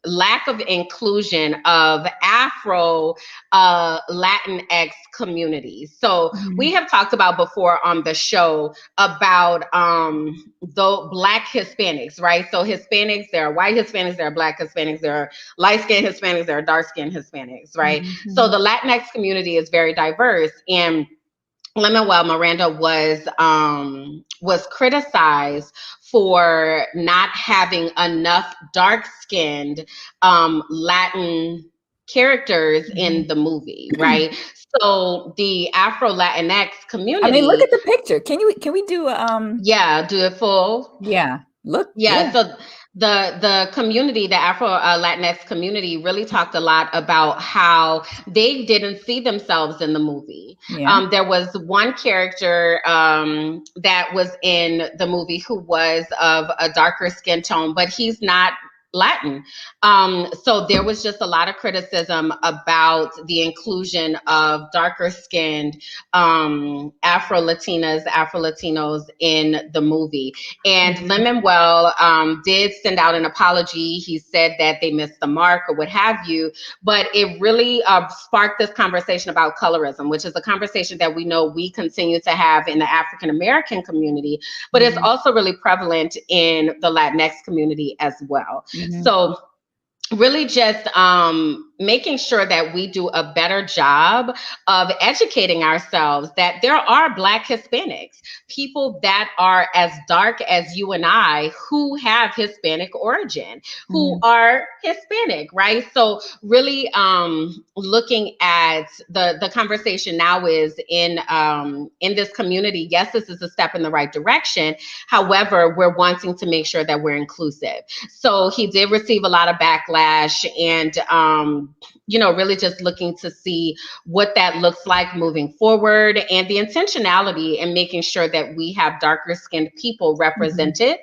lack of inclusion of Afro Latinx communities. So we have talked about before on the show about the Black Hispanics, right? So Hispanics, there are white Hispanics, there are Black Hispanics, there are light-skinned Hispanics, there are dark-skinned Hispanics, right? So the Latinx community is very diverse, and Lin-Manuel Miranda was criticized for not having enough dark-skinned Latin characters in the movie, right? So the Afro Latinx community. I mean, look at the picture. Can we do yeah, do it full? Yeah. Look. Yeah. So the community, the Afro Latinx community, really talked a lot about how they didn't see themselves in the movie. Yeah. There was one character that was in the movie who was of a darker skin tone, but he's not Latin. So there was just a lot of criticism about the inclusion of darker skinned Afro-Latinas, Afro-Latinos in the movie. And Lin-Manuel did send out an apology. He said that they missed the mark or what have you, but it really sparked this conversation about colorism, which is a conversation that we know we continue to have in the African-American community, but it's also really prevalent in the Latinx community as well. So really just making sure that we do a better job of educating ourselves that there are Black Hispanics, people that are as dark as you and I who have Hispanic origin, who are Hispanic, right? So really looking at the conversation now is in this community. Yes, this is a step in the right direction. However, we're wanting to make sure that we're inclusive. So he did receive a lot of backlash, and really just looking to see what that looks like moving forward, and the intentionality in making sure that we have darker skinned people represented,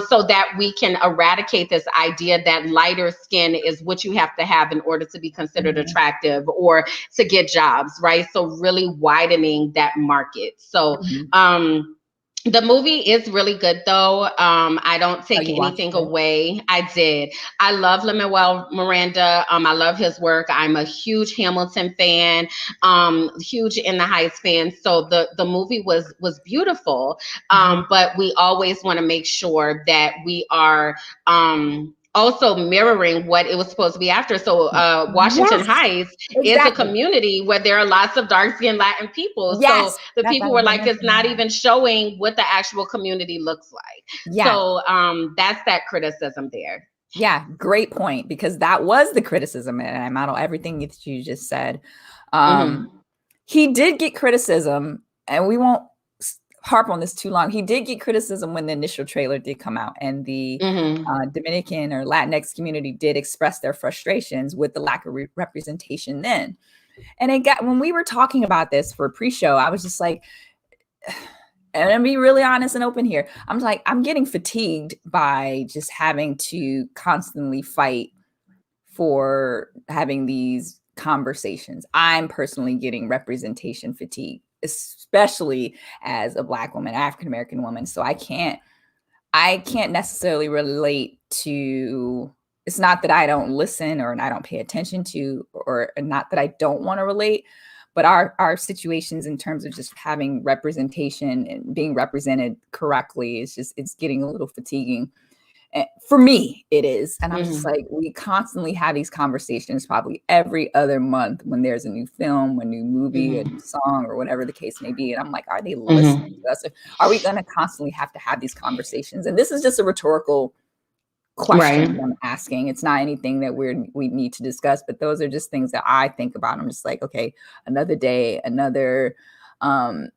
so that we can eradicate this idea that lighter skin is what you have to have in order to be considered attractive or to get jobs, right? So really widening that market. So the movie is really good, though. I don't take anything away. I did. I love Lin-Manuel Miranda. I love his work. I'm a huge Hamilton fan, huge In the Heights fan. So the movie was beautiful. But we always want to make sure that we are also mirroring what it was supposed to be after. So Washington Yes, Heights is a exactly. community where there are lots of dark-skinned Latin people. So Yes, the that's, I people was were gonna like, it's mention not that. even showing what the actual community looks like. Yeah. So that's that criticism there. Yeah, great point, because that was the criticism, and I model everything that you just said. He did get criticism, and we won't harp on this too long. He did get criticism when the initial trailer did come out, and the Dominican or Latinx community did express their frustrations with the lack of representation then. And it got, when we were talking about this for pre-show, I was just like, and I'm be really honest and open here. I'm like, I'm getting fatigued by just having to constantly fight for having these conversations. I'm personally getting representation fatigue, especially as a Black woman, African American woman. So I can't necessarily relate to, it's not that I don't listen or I don't pay attention to, or not that I don't want to relate, but our situations in terms of just having representation and being represented correctly is just, it's getting a little fatiguing. For me, it is. And I'm just like, we constantly have these conversations probably every other month when there's a new film, a new movie, a new song, or whatever the case may be. And I'm like, are they listening to us? Are we going to constantly have to have these conversations? And this is just a rhetorical question I'm asking. It's not anything that we need to discuss, but those are just things that I think about. I'm just like, okay, another day, another, kind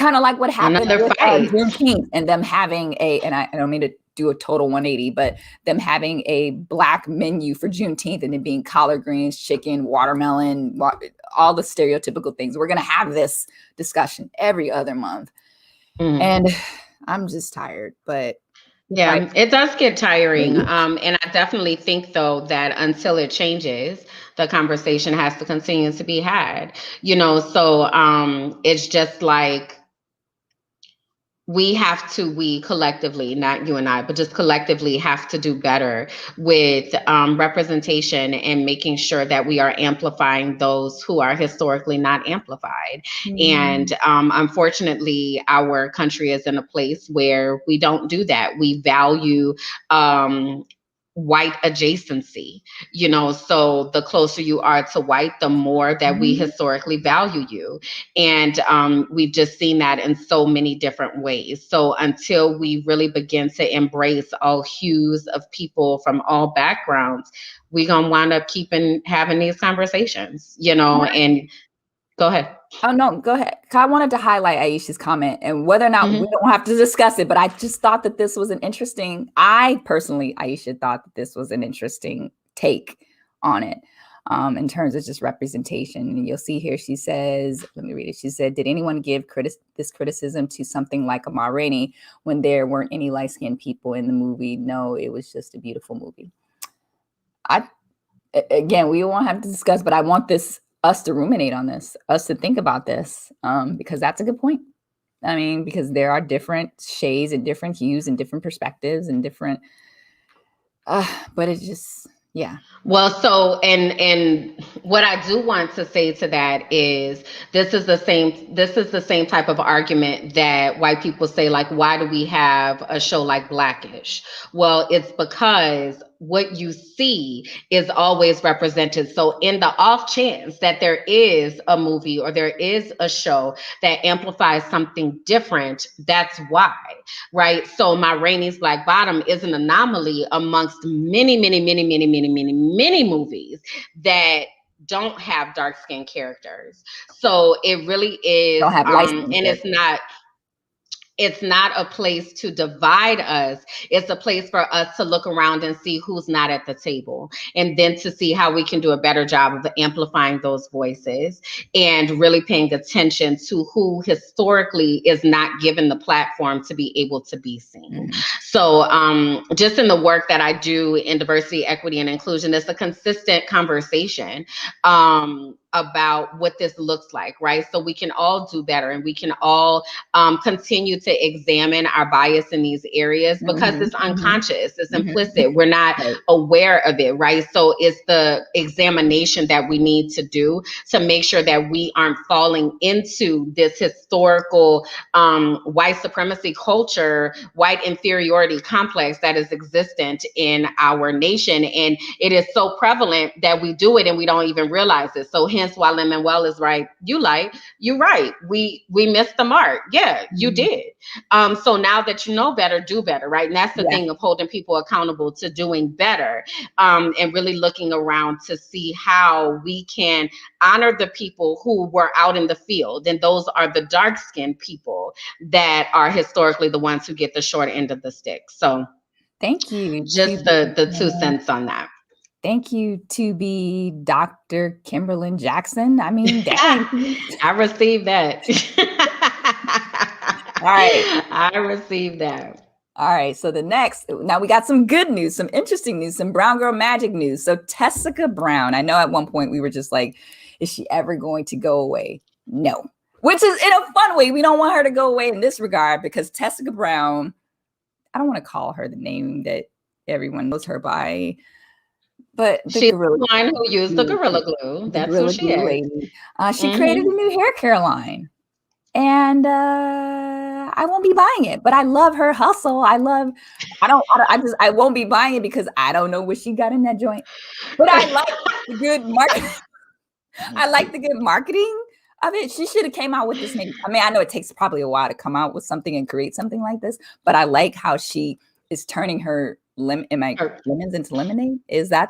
of like what happened with Juneteenth and them having and I don't mean to do a total 180, but them having a Black menu for Juneteenth and it being collard greens, chicken, watermelon, all the stereotypical things. We're going to have this discussion every other month. And I'm just tired, but yeah, it does get tiring. And I definitely think, though, that until it changes, the conversation has to continue to be had, you know, so it's just like, we collectively, not you and I, but just collectively have to do better with representation and making sure that we are amplifying those who are historically not amplified. And unfortunately, our country is in a place where we don't do that. We value white adjacency, you know, so the closer you are to white, the more that we historically value you. And we've just seen that in so many different ways. So until we really begin to embrace all hues of people from all backgrounds, we're going to wind up having these conversations, you know. And go ahead. Oh, no, go ahead. I wanted to highlight Aisha's comment, and whether or not we don't have to discuss it, but I just thought that this was I personally, Aisha, thought that this was an interesting take on it in terms of just representation. And you'll see here, she says, let me read it. She said, did anyone give this criticism to something like Ma Rainey when there weren't any light-skinned people in the movie? No, it was just a beautiful movie. Again, we won't have to discuss, but I want us to ruminate on this, us to think about this, because that's a good point. I mean, because there are different shades and different hues and different perspectives and different, but it's just, yeah. Well, so, and what I do want to say to that is this is the same type of argument that white people say, like, why do we have a show like Blackish? Well, it's because what you see is always represented. So in the off chance that there is a movie or there is a show that amplifies something different, that's why, right? So Ma Rainey's Black Bottom is an anomaly amongst many, many, many, many, many, many, many movies that don't have dark-skinned characters. So it really is, and it's not a place to divide us. It's a place for us to look around and see who's not at the table, and then to see how we can do a better job of amplifying those voices and really paying attention to who historically is not given the platform to be able to be seen. So just in the work that I do in diversity, equity, and inclusion, it's a consistent conversation about what this looks like, right? So we can all do better, and we can all continue to examine our bias in these areas, because it's unconscious, it's implicit. We're not aware of it, right? So it's the examination that we need to do to make sure that we aren't falling into this historical white supremacy culture, white inferiority complex that is existent in our nation. And it is so prevalent that we do it and we don't even realize it. So hence why Lin-Manuel is right. You're right. We missed the mark. Yeah, you did. So now that you know better, do better, right? And that's the thing of holding people accountable to doing better, and really looking around to see how we can honor the people who were out in the field. And those are the dark-skinned people that are historically the ones who get the short end of the stick. So thank you. Just the 2 cents on that. Thank you to be Dr. Kimberland Jackson. I mean, dang. I received that. All right. I received that. All right. So now we got some good news, some interesting news, some Brown Girl Magic news. So Tessica Brown, I know at one point we were just like, is she ever going to go away? No. Which is in a fun way. We don't want her to go away in this regard, because Tessica Brown, I don't want to call her the name that everyone knows her by, but she's the one who used the Gorilla Glue. That's who she is. She created a new hair care line, and I won't be buying it, but I love her hustle. I won't be buying it because I don't know what she got in that joint, but I like the good marketing. I like the good marketing of it. She should have came out with this name. I mean, I know it takes probably a while to come out with something and create something like this, but I like how she is turning her lemons into lemonade. Is that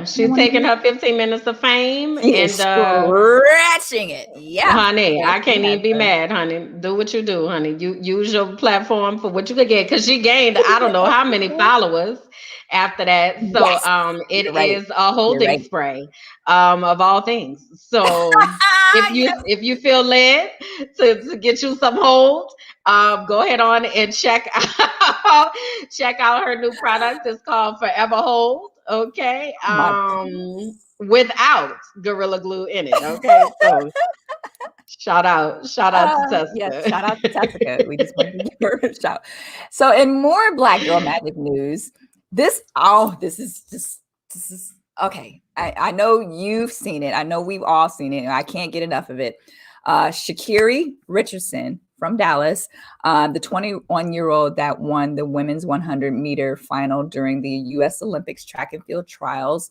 she's taking her 15 minutes of fame and stretching it. Yeah, honey, I can't even be mad, honey. Do what you do, honey. You use your platform for what you could get, because she gained I don't know how many followers after that. So it is a holding spray of all things. So if you feel led to get you some hold, go ahead on and check out her new product. It's called Forever Hold. Okay. Without Gorilla Glue in it. Okay. So shout out to Tessica. Yes, shout out to Tessica. We just want to give her a shout. So in more Black Girl Magic news, this is okay. I know you've seen it. I know we've all seen it. And I can't get enough of it. Sha'Carri Richardson from Dallas, the 21-year-old that won the women's 100-meter final during the U.S. Olympics track and field trials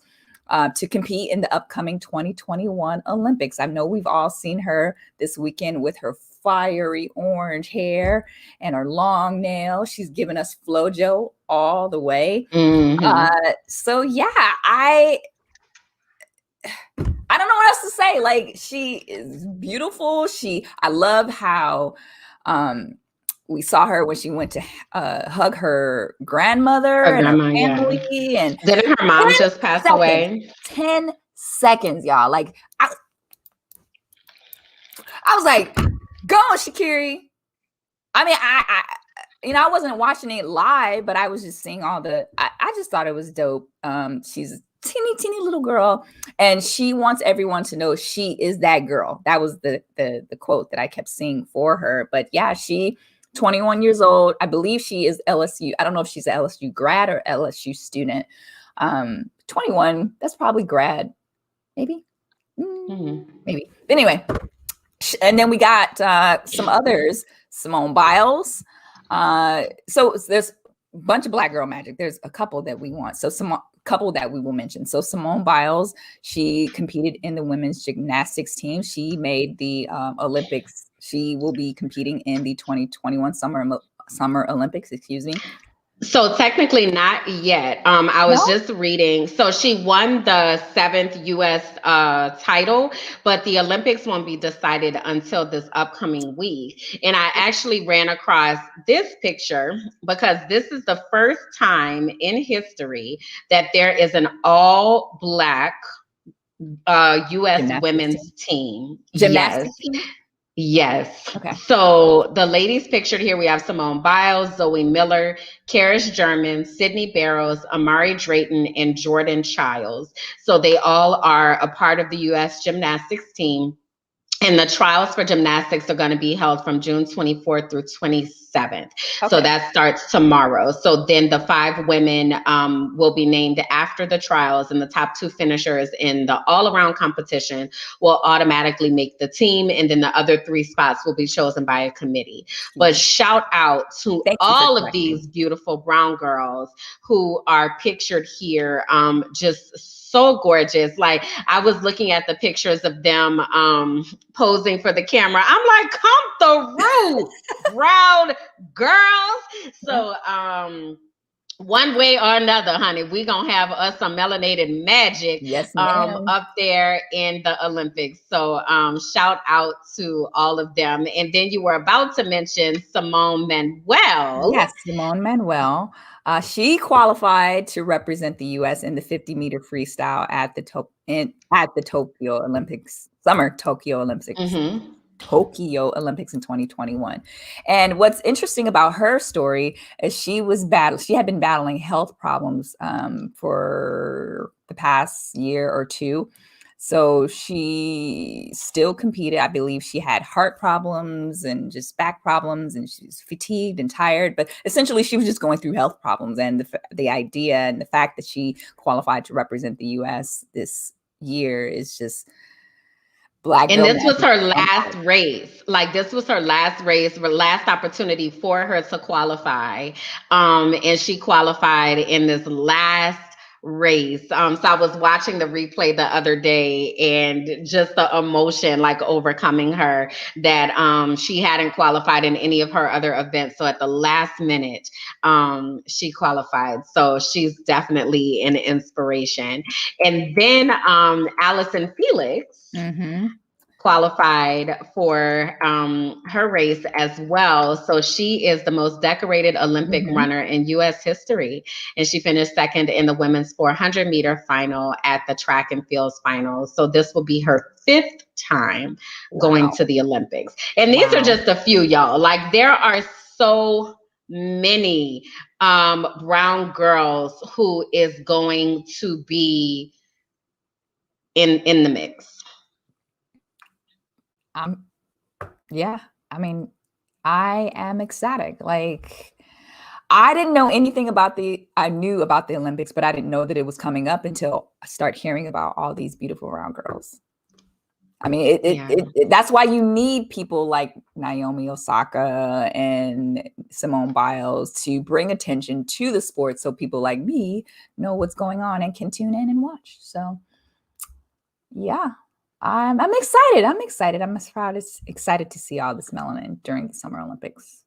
to compete in the upcoming 2021 Olympics. I know we've all seen her this weekend with her fiery orange hair and her long nails. She's given us FloJo all the way. So yeah, I don't know what else to say. Like, she is beautiful. I love how we saw her when she went to hug her grandmother and her family. And didn't her mom just pass away? 10 seconds, y'all. Like, I was like, go on, Sha'Carri. I mean, I wasn't watching it live, but I was just seeing I just thought it was dope. She's a teeny little girl, and she wants everyone to know she is that girl. That was the quote that I kept seeing for her. But yeah, she 21 years old. I believe she is LSU. I don't know if she's an LSU grad or LSU student. 21, that's probably grad. Maybe. Maybe. But anyway, and then we got some others. Simone Biles. So there's a bunch of Black Girl Magic. There's a couple that we want. So couple that we will mention. So Simone Biles, she competed in the women's gymnastics team. She made the Olympics. She will be competing in the 2021 Summer Olympics, excuse me. So technically not yet. I was just reading. So she won the 7th U.S. Title, but the Olympics won't be decided until this upcoming week. And I actually ran across this picture because this is the first time in history that there is an all-Black U.S. women's team. Gymnastics team? Yes. Okay. So the ladies pictured here, we have Simone Biles, Zoe Miller, Karis German, Sydney Barrows, Amari Drayton, and Jordan Childs. So they all are a part of the U.S. gymnastics team. And the trials for gymnastics are going to be held from June 24th through 27th. So Okay. that starts tomorrow. So then the 5 women will be named after the trials, and the top 2 finishers in the all-around competition will automatically make the team. And then the other 3 spots will be chosen by a committee. But shout out to Thank you for all of correcting. these beautiful brown girls who are pictured here. Just so gorgeous. Like, I was looking at the pictures of them posing for the camera. I'm like, come through, brown girls. So one way or another, honey, we gonna have us some melanated magic Yes, ma'am. up there in the Olympics. So shout out to all of them. And then you were about to mention Simone Manuel. Yes, Simone Manuel. She qualified to represent the U.S. in the 50-meter freestyle at the Tokyo Olympics, Summer Tokyo Olympics. Mm-hmm. Tokyo Olympics in 2021. And what's interesting about her story is she had been battling health problems for the past year or two. So she still competed. I believe she had heart problems and just back problems, and she was fatigued and tired. But essentially, she was just going through health problems. And the idea and the fact that she qualified to represent the U.S. this year is just Black girl. And this was her last race. Like, this was her last race, her last opportunity for her to qualify. And she qualified in this last race. So I was watching the replay the other day, and just the emotion like overcoming her, that she hadn't qualified in any of her other events. So at the last minute, she qualified. So she's definitely an inspiration. And then Allison Felix qualified for her race as well. So she is the most decorated Olympic runner in U.S. history. And she finished second in the women's 400-meter final at the track and fields finals. So this will be her 5th time going to the Olympics. And these are just a few, y'all. Like, there are so many brown girls who is going to be in the mix. Yeah, I mean, I am ecstatic. Like, I didn't know anything about I knew about the Olympics, but I didn't know that it was coming up until I start hearing about all these beautiful round girls. I mean, that's why you need people like Naomi Osaka and Simone Biles to bring attention to the sport, so people like me know what's going on and can tune in and watch. So, yeah. I'm excited. I'm excited. I'm excited to see all this melanin during the Summer Olympics.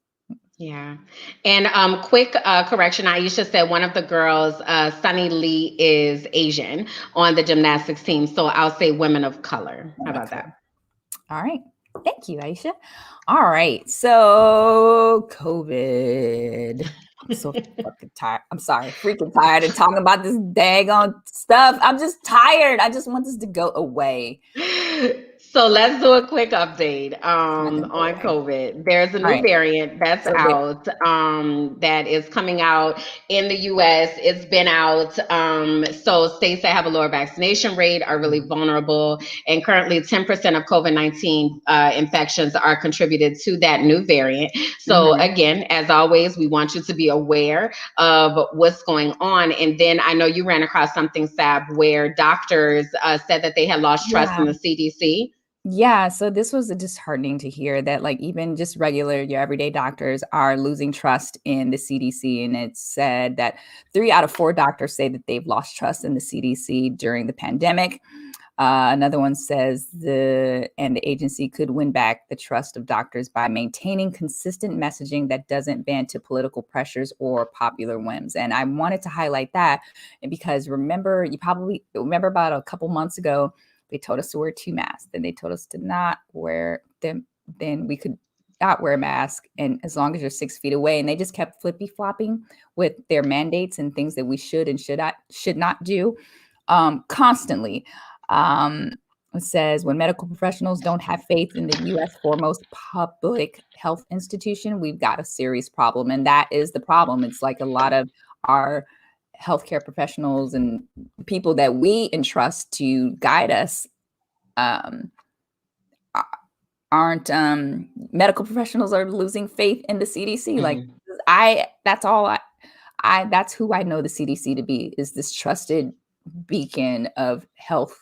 Yeah. And quick correction, Aisha said one of the girls, Sunny Lee, is Asian on the gymnastics team. So I'll say women of color. How about that? All right. Thank you, Aisha. All right. So COVID. I'm so fucking tired. I'm sorry, freaking tired of talking about this daggone stuff. I'm just tired. I just want this to go away. So let's do a quick update on COVID. There's a new variant that's out that is coming out in the US. It's been out. So states that have a lower vaccination rate are really vulnerable. And currently 10% of COVID-19 infections are contributed to that new variant. So again, as always, we want you to be aware of what's going on. And then I know you ran across something, Sab, where doctors said that they had lost trust in the CDC. Yeah, so this was disheartening to hear that, like, even just regular, your everyday doctors are losing trust in the CDC. And it said that 3 out of 4 doctors say that they've lost trust in the CDC during the pandemic. Another one says the agency could win back the trust of doctors by maintaining consistent messaging that doesn't bend to political pressures or popular whims. And I wanted to highlight that because you probably remember about a couple months ago, they told us to wear 2 masks. Then they told us to not wear them. Then we could not wear a mask, and as long as you're 6 feet away. And they just kept flippy-flopping with their mandates and things that we should and should not do constantly. It says, when medical professionals don't have faith in the U.S. foremost public health institution, we've got a serious problem. And that is the problem. It's like a lot of our healthcare professionals and people that we entrust to guide us aren't medical professionals are losing faith in the CDC. Like that's who I know the CDC to be, is this trusted beacon of health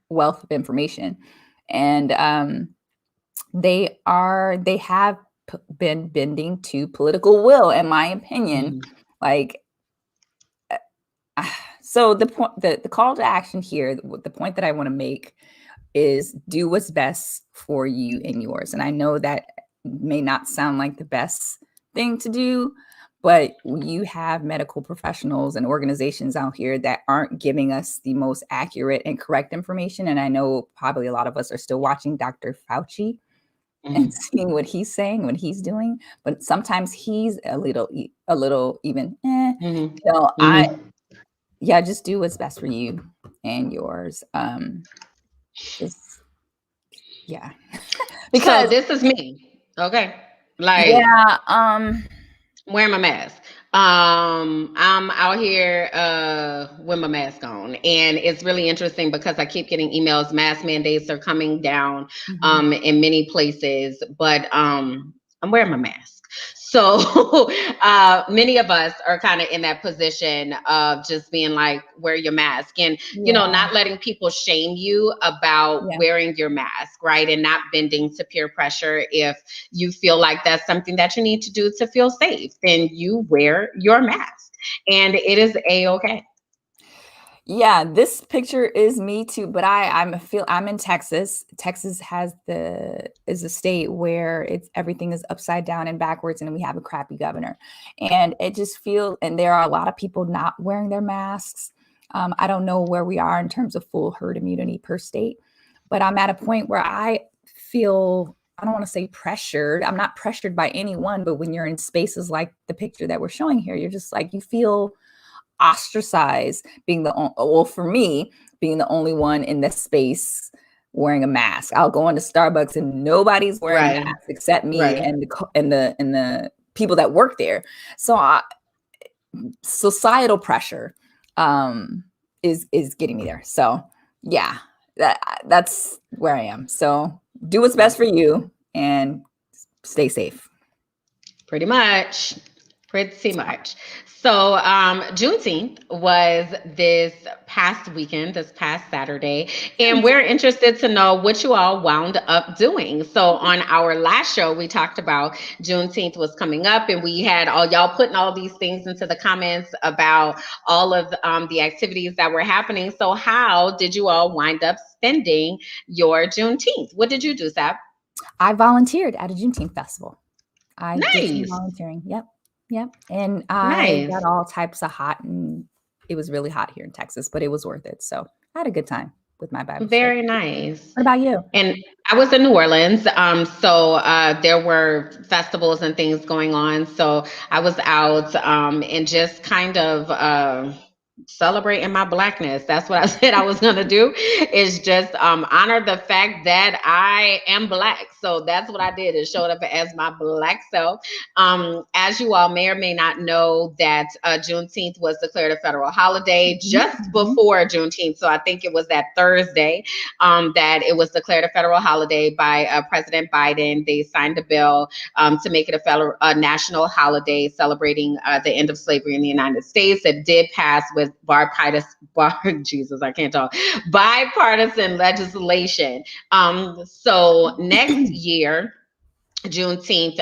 wealth of information. And they have been bending to political will, in my opinion. Like, so the call to action here, the point that I want to make is do what's best for you and yours. And I know that may not sound like the best thing to do, but you have medical professionals and organizations out here that aren't giving us the most accurate and correct information. And I know probably a lot of us are still watching Dr. Fauci and seeing what he's saying, what he's doing. But sometimes he's a little even, just do what's best for you and yours. Because this is me. Okay. Like, wearing my mask. I'm out here with my mask on, and it's really interesting because I keep getting emails. Mask mandates are coming down in many places, but I'm wearing my mask. So many of us are kind of in that position of just being like, wear your mask, and you know, not letting people shame you about wearing your mask, right? And not bending to peer pressure. If you feel like that's something that you need to do to feel safe, then you wear your mask, and it is a-okay. Yeah, this picture is me too, but I'm in Texas. Texas is a state where everything is upside down and backwards, and we have a crappy governor. And it just and there are a lot of people not wearing their masks. I don't know where we are in terms of full herd immunity per state, but I'm at a point where I feel, I don't want to say pressured. I'm not pressured by anyone, but when you're in spaces like the picture that we're showing here, you're just like, you feel ostracized for me, being the only one in this space wearing a mask. I'll go into Starbucks and nobody's wearing a mask except me and the people that work there. So societal pressure is getting me there. So yeah, that's where I am. So do what's best for you and stay safe. Pretty much. So Juneteenth was this past Saturday, and we're interested to know what you all wound up doing. So on our last show, we talked about Juneteenth was coming up, and we had all y'all putting all these things into the comments about all of the activities that were happening. So how did you all wind up spending your Juneteenth? What did you do, Sab? I volunteered at a Juneteenth festival. I nice. did some volunteering. Yep. And I got all types of hot, and it was really hot here in Texas, but it was worth it. So I had a good time with my Bible Very study. nice. What about you? And I was in New Orleans. So there were festivals and things going on. So I was out and just kind of celebrating my Blackness. That's what I said I was going to do, is just honor the fact that I am Black. So that's what I did, is showed up as my Black self. As you all may or may not know, that Juneteenth was declared a federal holiday just before Juneteenth. So I think it was that Thursday that it was declared a federal holiday by President Biden. They signed a bill to make it a national holiday celebrating the end of slavery in the United States. It did pass with bipartisan legislation. So next year, Juneteenth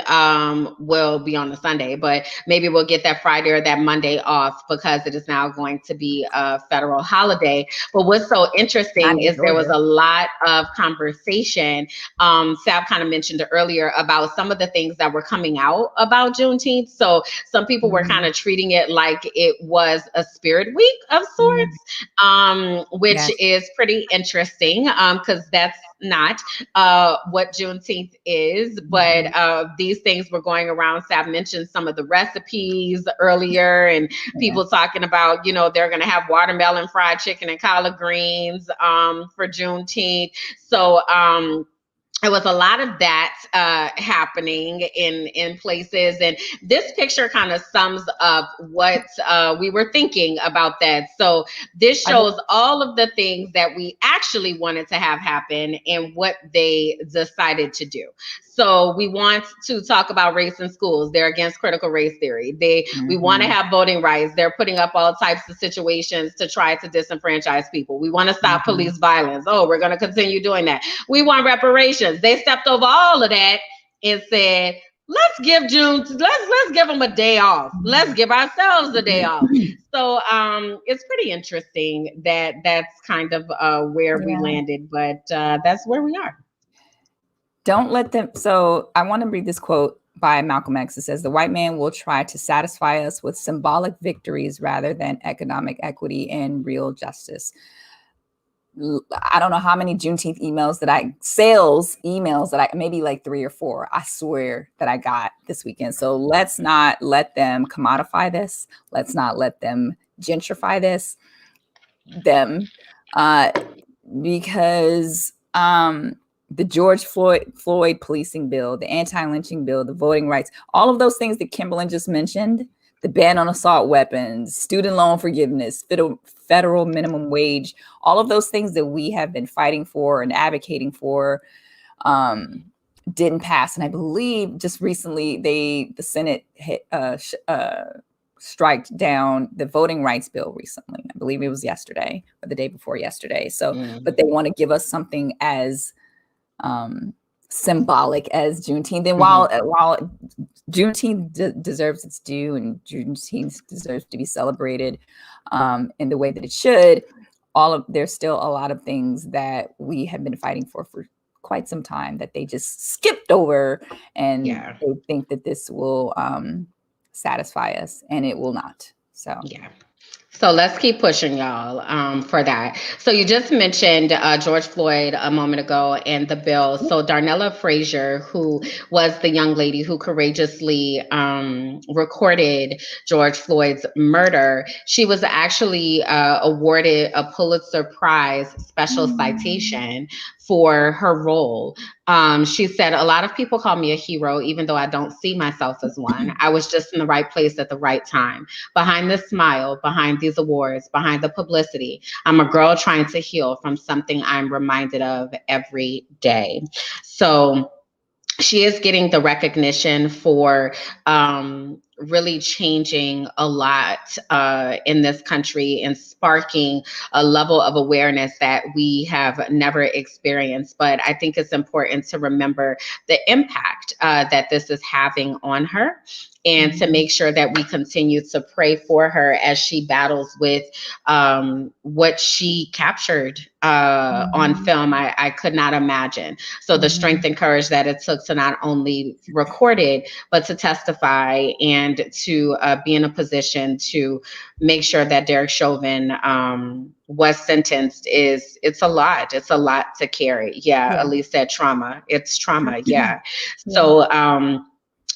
will be on a Sunday, but maybe we'll get that Friday or that Monday off because it is now going to be a federal holiday. But what's so interesting is there was a lot of conversation. Sab kind of mentioned earlier about some of the things that were coming out about Juneteenth. So some people were kind of treating it like it was a spirit week of sorts, which is pretty interesting because that's not what Juneteenth is, but these things were going around. Sab mentioned some of the recipes earlier, and people talking about, they're going to have watermelon fried chicken and collard greens for Juneteenth. So, there was a lot of that happening in places, and this picture kind of sums up what we were thinking about that. So this shows all of the things that we actually wanted to have happen and what they decided to do. So we want to talk about race in schools. They're against critical race theory. We want to have voting rights. They're putting up all types of situations to try to disenfranchise people. We want to stop police violence. Oh, we're going to continue doing that. We want reparations. They stepped over all of that and said, let's give them a day off. Let's give ourselves a day off. So it's pretty interesting that that's kind of where we landed, but that's where we are. Don't let them. So I want to read this quote by Malcolm X. It says, the white man will try to satisfy us with symbolic victories rather than economic equity and real justice. I don't know how many Juneteenth sales emails that maybe like 3 or 4, I swear, that I got this weekend. So let's not let them commodify this. Let's not let them gentrify because the George Floyd policing bill, the anti-lynching bill, the voting rights, all of those things that Kimberland just mentioned, the ban on assault weapons, student loan forgiveness, federal minimum wage, all of those things that we have been fighting for and advocating for didn't pass. And I believe just recently the Senate striked down the voting rights bill recently. I believe it was yesterday or the day before yesterday. So, but they want to give us something as symbolic as Juneteenth. And while Juneteenth deserves its due and Juneteenth deserves to be celebrated in the way that it should, there's still a lot of things that we have been fighting for quite some time that they just skipped over, and they think that this will satisfy us, and it will not. So So let's keep pushing, y'all, for that. So you just mentioned George Floyd a moment ago and the bill. So Darnella Frazier, who was the young lady who courageously recorded George Floyd's murder, she was actually awarded a Pulitzer Prize special citation for her role. She said, a lot of people call me a hero, even though I don't see myself as one. I was just in the right place at the right time. Behind this smile, behind these awards, behind the publicity, I'm a girl trying to heal from something I'm reminded of every day. So she is getting the recognition for really changing a lot in this country and sparking a level of awareness that we have never experienced. But I think it's important to remember the impact that this is having on her, and to make sure that we continue to pray for her as she battles with what she captured on film. I could not imagine. So the strength and courage that it took to not only record it, but to testify and to be in a position to make sure that Derek Chauvin was sentenced it's a lot. It's a lot to carry. Elise said trauma. It's trauma. So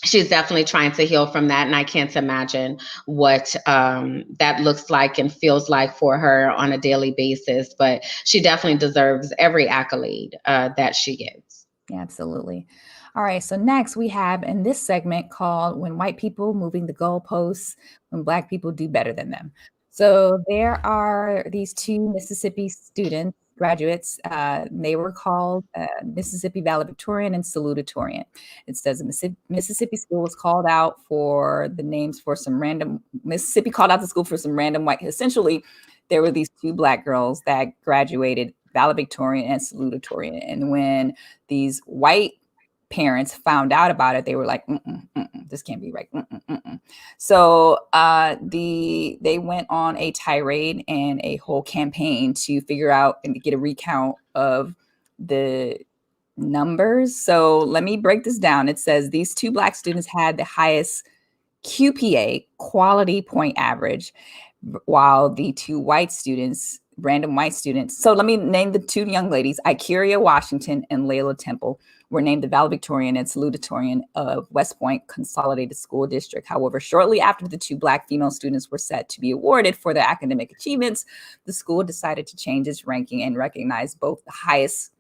she's definitely trying to heal from that. And I can't imagine what that looks like and feels like for her on a daily basis. But she definitely deserves every accolade that she gets. Yeah, absolutely. All right. So next we have in this segment called When White People Moving the Goalposts, When Black People Do Better Than Them. So there are these 2 Mississippi graduates. They were called Mississippi valedictorian and salutatorian. It says Mississippi school was called out for the names for some random, Mississippi called out the school for some random white. Essentially, there were these 2 Black girls that graduated valedictorian and salutatorian. And when these white parents found out about it, they were like, this can't be right. So they went on a tirade and a whole campaign to figure out and to get a recount of the numbers. So let me break this down. It says these 2 Black students had the highest QPA, quality point average, while the 2 white students random white students. So let me name the two young ladies. Ikeria Washington and Layla Temple were named the valedictorian and salutatorian of West Point Consolidated School District. However, shortly after the two Black female students were set to be awarded for their academic achievements, the school decided to change its ranking and recognize both the highest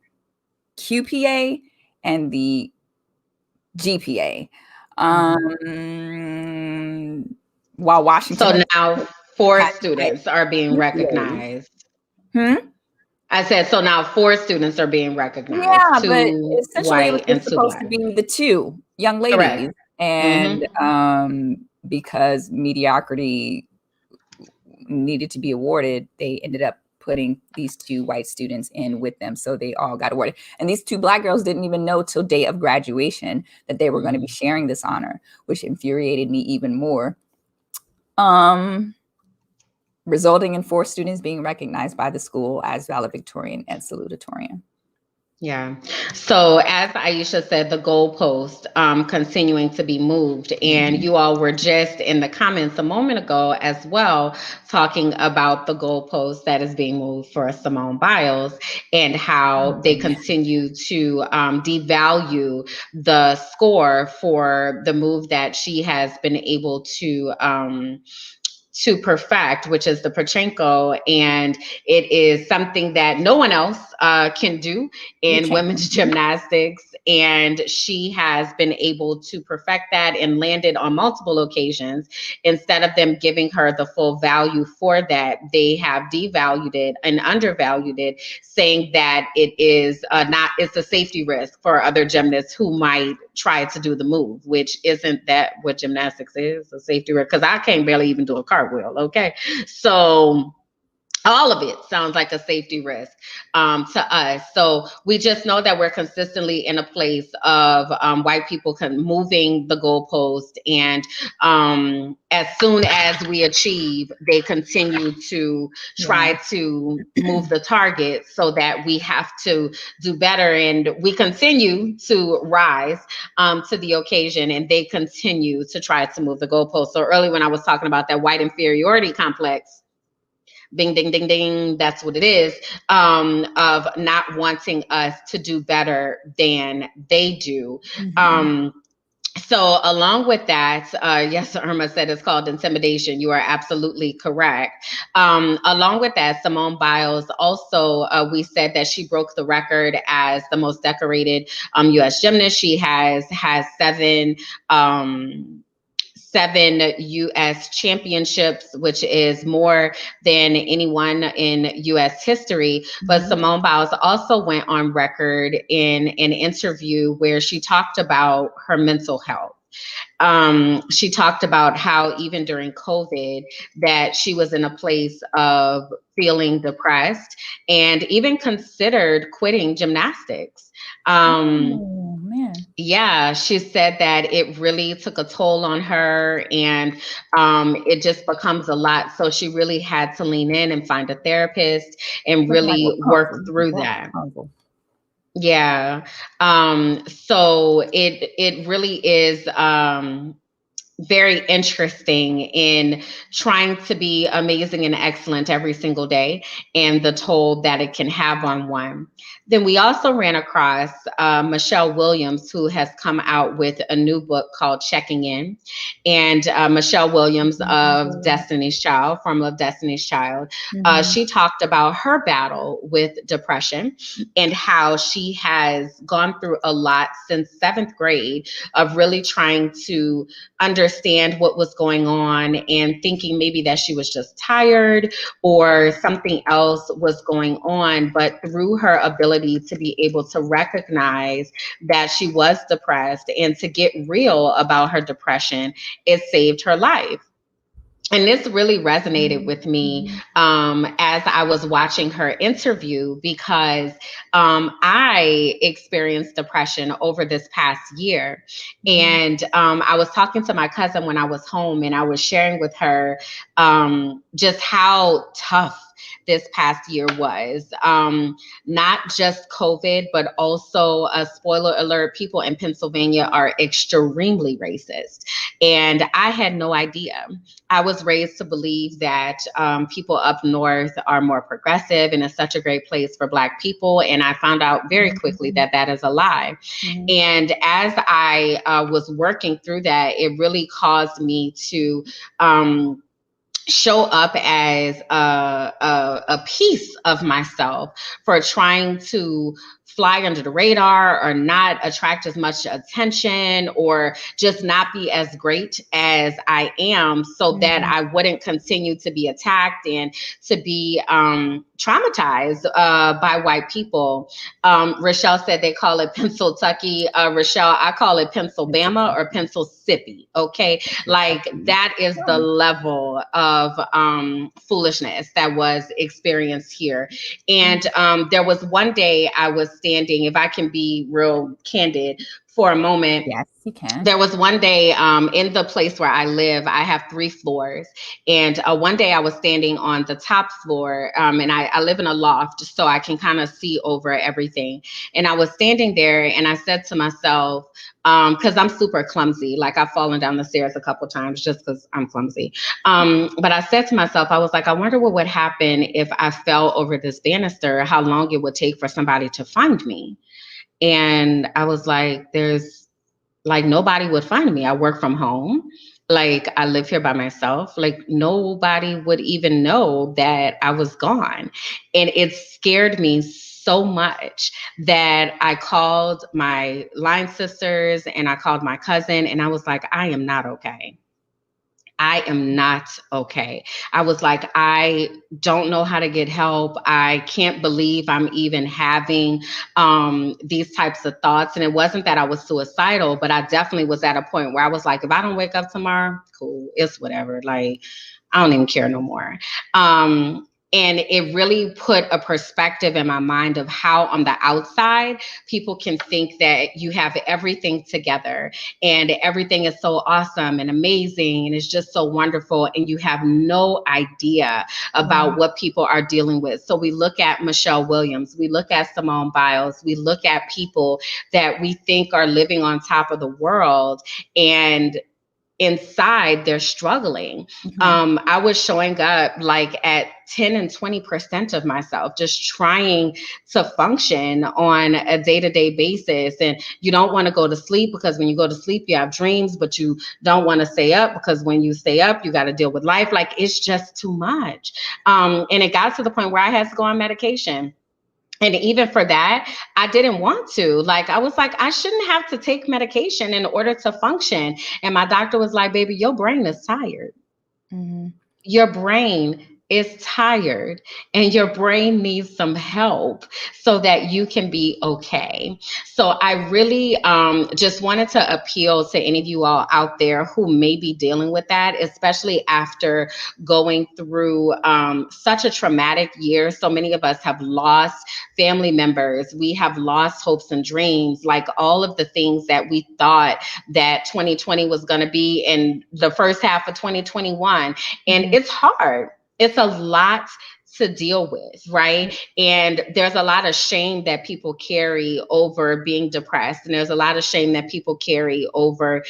QPA and the GPA. While Washington... So now 4 students are being recognized. I said, so now 4 students are being recognized. Yeah, 2 but essentially white it was and 2 supposed black. to be the 2 young ladies. Correct. And because mediocrity needed to be awarded, they ended up putting these 2 white students in with them. So they all got awarded. And these 2 Black girls didn't even know till day of graduation that they were going to be sharing this honor, which infuriated me even more. Resulting in 4 students being recognized by the school as valedictorian and salutatorian. Yeah. So as Aisha said, the goalpost continuing to be moved, and you all were just in the comments a moment ago as well talking about the goalpost that is being moved for Simone Biles and how they continue to devalue the score for the move that she has been able to perfect, which is the Pachenko, and it is something that no one else can do in women's gymnastics. And she has been able to perfect that and landed on multiple occasions. Instead of them giving her the full value for that, they have devalued it and undervalued it, saying that it is it's a safety risk for other gymnasts who might try to do the move, which isn't that what gymnastics is, a safety risk, because I can't barely even do a cartwheel. Okay, so all of it sounds like a safety risk to us. So we just know that we're consistently in a place of white people moving the goalpost, and as soon as we achieve, they continue to try to move the target so that we have to do better, and we continue to rise to the occasion, and they continue to try to move the goalpost. So early when I was talking about that white inferiority complex, bing, ding, ding, ding, that's what it is, of not wanting us to do better than they do. So along with that, yes, Irma said it's called intimidation. You are absolutely correct. Along with that, Simone Biles also, we said that she broke the record as the most decorated U.S. gymnast. She has 7 U.S. championships, which is more than anyone in U.S. history. But Simone Biles also went on record in an interview where she talked about her mental health. She talked about how even during COVID that she was in a place of feeling depressed and even considered quitting gymnastics. Yeah, she said that it really took a toll on her, and it just becomes a lot. So she really had to lean in and find a therapist and really work through that. Yeah. So it really is very interesting in trying to be amazing and excellent every single day, and the toll that it can have on one. Then we also ran across Michelle Williams, who has come out with a new book called Checking In. And Michelle Williams of Destiny's Child, Formula of Destiny's Child, she talked about her battle with depression and how she has gone through a lot since 7th grade of really trying to understand what was going on and thinking maybe that she was just tired or something else was going on. But through her ability to be able to recognize that she was depressed and to get real about her depression, it saved her life. And this really resonated with me as I was watching her interview, because I experienced depression over this past year. And I was talking to my cousin when I was home, and I was sharing with her just how tough this past year was not just COVID, but also a spoiler alert, people in Pennsylvania are extremely racist. And I had no idea. I was raised to believe that people up north are more progressive and it's such a great place for Black people. And I found out very quickly that that is a lie. And as I was working through that, it really caused me to show up as a piece of myself for trying to fly under the radar or not attract as much attention or just not be as great as I am, so that I wouldn't continue to be attacked and to be traumatized by white people. Rochelle said they call it Pennsyltucky. Rochelle, I call it Pennsylvania or Pennsylsippy. Okay, like that is the level of foolishness that was experienced here. And there was one day I was standing, if I can be real candid for a moment. Yes, you can. There was one day in the place where I live, I have 3 floors. And one day I was standing on the top floor and I live in a loft, so I can kind of see over everything. And I was standing there and I said to myself, because I'm super clumsy, like I've fallen down the stairs a couple times just because I'm clumsy. But I said to myself, I was like, I wonder what would happen if I fell over this banister, how long it would take for somebody to find me. And I was like, nobody would find me. I work from home. Like, I live here by myself. Like, nobody would even know that I was gone. And it scared me so much that I called my line sisters and I called my cousin and I was like, I am not okay. I am not okay. I was like, I don't know how to get help. I can't believe I'm even having these types of thoughts. And it wasn't that I was suicidal, but I definitely was at a point where I was like, if I don't wake up tomorrow, cool, it's whatever. Like, I don't even care no more. And it really put a perspective in my mind of how on the outside, people can think that you have everything together and everything is so awesome and amazing and it's just so wonderful. And you have no idea about what people are dealing with. So we look at Michelle Williams, we look at Simone Biles, we look at people that we think are living on top of the world, and inside they're struggling. I was showing up like at 10 and 20% of myself, just trying to function on a day-to-day basis. And you don't want to go to sleep because when you go to sleep, you have dreams, but you don't want to stay up because when you stay up, you got to deal with life. Like, it's just too much. And it got to the point where I had to go on medication. And even for that, I didn't want to. Like, I was like, I shouldn't have to take medication in order to function. And my doctor was like, baby, your brain is tired. Your brain is tired and your brain needs some help so that you can be okay. So I really just wanted to appeal to any of you all out there who may be dealing with that, especially after going through such a traumatic year. So many of us have lost family members. We have lost hopes and dreams, like all of the things that we thought that 2020 was going to be in the first half of 2021. And it's hard. It's a lot to deal with, right? And there's a lot of shame that people carry over being depressed. And there's a lot of shame that people carry over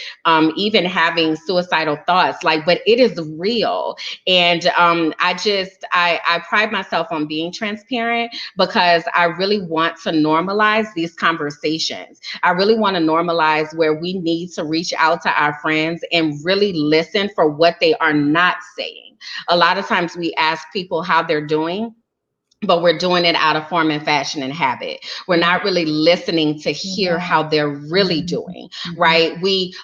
even having suicidal thoughts, like, but it is real. And I pride myself on being transparent because I really want to normalize these conversations. I really want to normalize where we need to reach out to our friends and really listen for what they are not saying. A lot of times we ask people how they're doing, but we're doing it out of form and fashion and habit. We're not really listening to hear how they're really doing, right?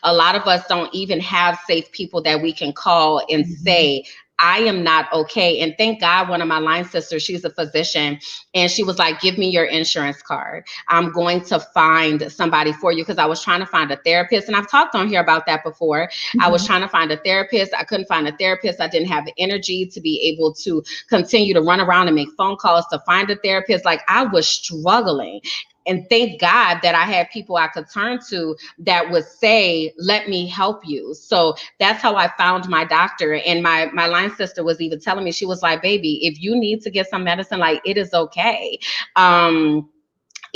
A lot of us don't even have safe people that we can call and say, I am not okay. And thank God, one of my line sisters, she's a physician, and she was like, give me your insurance card. I'm going to find somebody for you, because I was trying to find a therapist. And I've talked on here about that before. I was trying to find a therapist. I couldn't find a therapist. I didn't have the energy to be able to continue to run around and make phone calls to find a therapist. Like, I was struggling. and thank God that I had people I could turn to that would say, let me help you. So that's how I found my doctor. And my line sister was even telling me, she was like, baby, if you need to get some medicine, like, it is okay.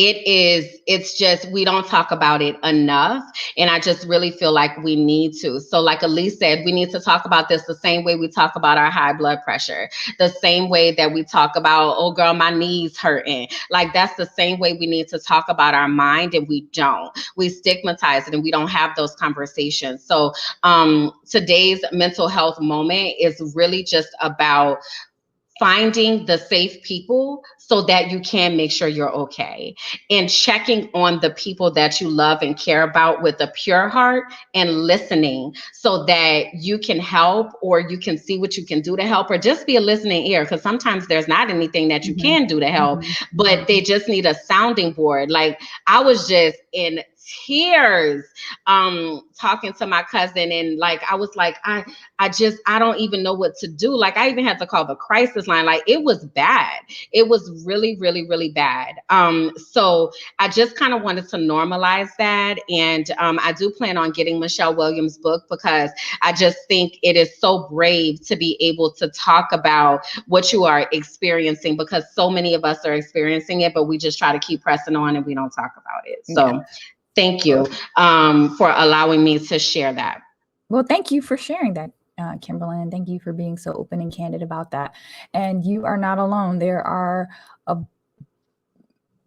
It's just, we don't talk about it enough. And I just really feel like we need to. So like Elise said, we need to talk about this the same way we talk about our high blood pressure, the same way that we talk about, oh girl, my knees hurting. Like, that's the same way we need to talk about our mind, and we don't. We stigmatize it and we don't have those conversations. So today's mental health moment is really just about finding the safe people so that you can make sure you're okay, and checking on the people that you love and care about with a pure heart, and listening so that you can help, or you can see what you can do to help, or just be a listening ear, because sometimes there's not anything that you can do to help, but they just need a sounding board. Like, I was just in tears talking to my cousin, and like, I was like, I don't even know what to do. Like, I even had to call the crisis line. Like, it was bad. It was really, really, really bad. So I just kind of wanted to normalize that. And I do plan on getting Michelle Williams' book, because I just think it is so brave to be able to talk about what you are experiencing, because so many of us are experiencing it, but we just try to keep pressing on and we don't talk about it. So thank you for allowing me to share that. Well, thank you for sharing that, Kimberland. Thank you for being so open and candid about that. And you are not alone. There are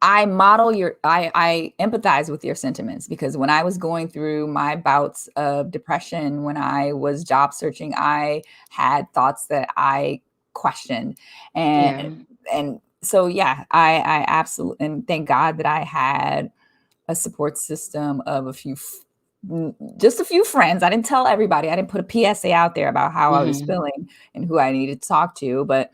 I empathize with your sentiments, because when I was going through my bouts of depression, when I was job searching, I had thoughts that I questioned. And so, yeah, I absolutely, and thank God that I had a support system of just a few friends. I didn't tell everybody. I didn't put a PSA out there about how I was feeling and who I needed to talk to. But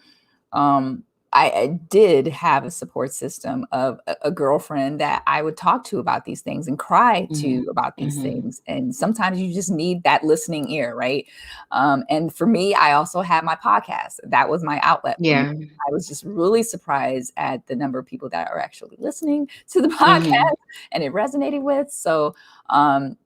I did have a support system of a girlfriend that I would talk to about these things and cry to about these things. And sometimes you just need that listening ear, right? And for me, I also had my podcast. That was my outlet. Yeah. I was just really surprised at the number of people that are actually listening to the podcast and it resonated with. So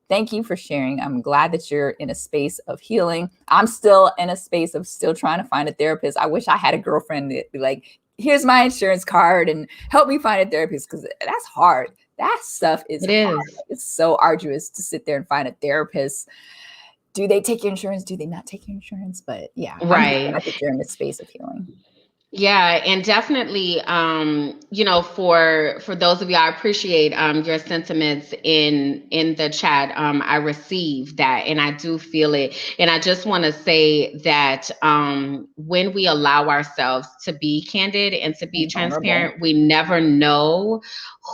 thank you for sharing. I'm glad that you're in a space of healing. I'm still in a space of still trying to find a therapist. I wish I had a girlfriend that be like, here's my insurance card and help me find a therapist, because that's hard. That stuff is hard. It's so arduous to sit there and find a therapist. Do they take your insurance? Do they not take your insurance? But yeah, right. I'm glad that you're in a space of healing. Yeah, and definitely, you know, for those of you, I appreciate your sentiments in the chat. I receive that, and I do feel it. And I just want to say that when we allow ourselves to be candid and to be transparent, we never know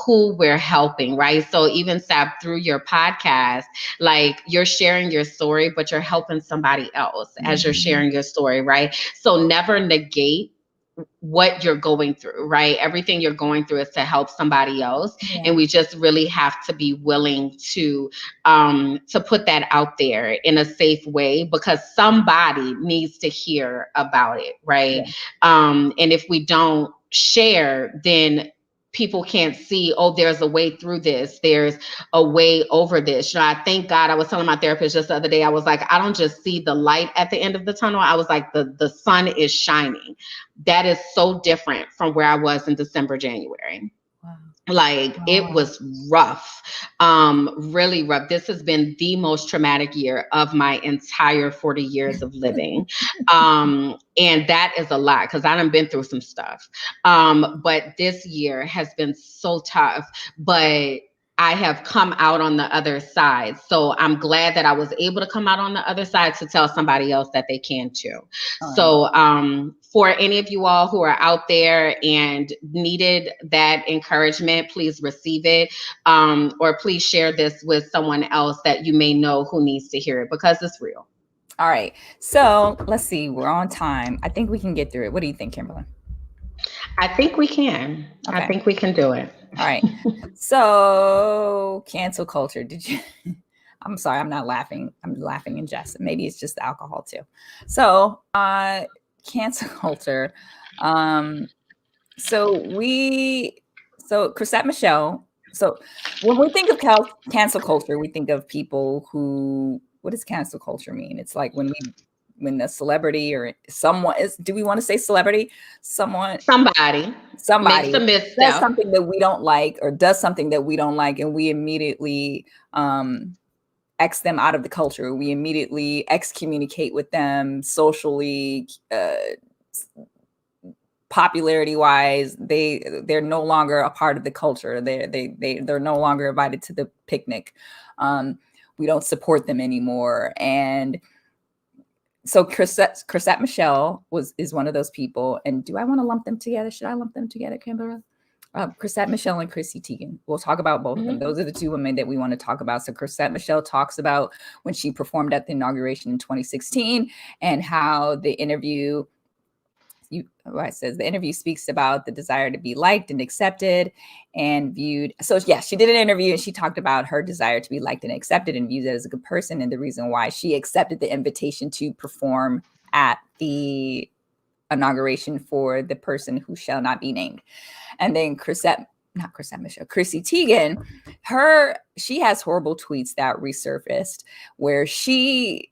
who we're helping, right? So even Sab, through your podcast, like, you're sharing your story, but you're helping somebody else as you're sharing your story, right? So never negate what you're going through, right? Everything you're going through is to help somebody else. And we just really have to be willing to put that out there in a safe way, because somebody needs to hear about it, right? And if we don't share, then people can't see, oh, there's a way through this. There's a way over this. You know, I thank God. I was telling my therapist just the other day, I was like, I don't just see the light at the end of the tunnel. I was like, the sun is shining. That is so different from where I was in December, January. Like, it was rough, really rough. This has been the most traumatic year of my entire 40 years of living. And that is a lot, because I done been through some stuff. But this year has been so tough, but I have come out on the other side. So I'm glad that I was able to come out on the other side to tell somebody else that they can too. So for any of you all who are out there and needed that encouragement, please receive it. Or please share this with someone else that you may know who needs to hear it, because it's real. All right. So let's see. We're on time. I think we can get through it. What do you think, Kimberland? I think we can. Okay. I think we can do it. All right. So cancel culture. Did you? I'm sorry, I'm not laughing. I'm laughing in jest. Maybe it's just the alcohol too. So cancel culture. So Chrisette Michele So when we think of cancel culture, we think of people who, what does cancel culture mean? It's like when the celebrity or someone is, do we want to say celebrity? Somebody makes a does misstep. something that we don't like or does something that we don't like, and we immediately X them out of the culture. We immediately excommunicate with them socially, popularity wise. They're no longer a part of the culture. They're no longer invited to the picnic. We don't support them anymore. And so Chrisette Michele is one of those people. And do I want to lump them together? Should I lump them together, Kimberly? Chrisette Michele and Chrissy Teigen. We'll talk about both of them. Those are the two women that we want to talk about. So Chrisette Michele talks about when she performed at the inauguration in 2016 and how the interview, it says the interview speaks about the desire to be liked and accepted and viewed. So yeah, she did an interview and she talked about her desire to be liked and accepted and viewed as a good person, and the reason why she accepted the invitation to perform at the inauguration for the person who shall not be named. And then Chrissy Teigen, she has horrible tweets that resurfaced where she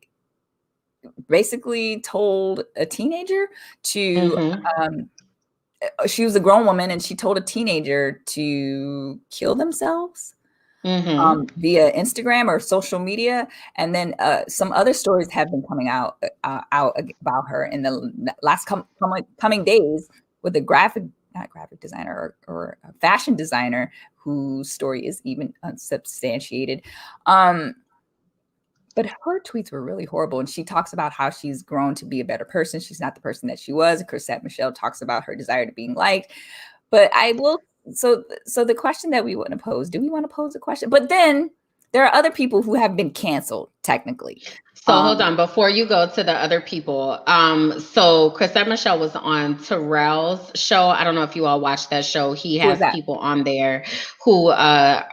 basically told a teenager to she was a grown woman and she told a teenager to kill themselves via Instagram or social media. And then some other stories have been coming out about her in the last coming days with a not graphic designer or a fashion designer whose story is even unsubstantiated. But her tweets were really horrible. And she talks about how she's grown to be a better person. She's not the person that she was. Chrisette Michele talks about her desire to being liked. But so the question that we want to pose, do we want to pose a question? But then there are other people who have been canceled technically. So hold on, before you go to the other people. So Chrisette Michele was on Terrell's show. I don't know if you all watched that show. He has people on there who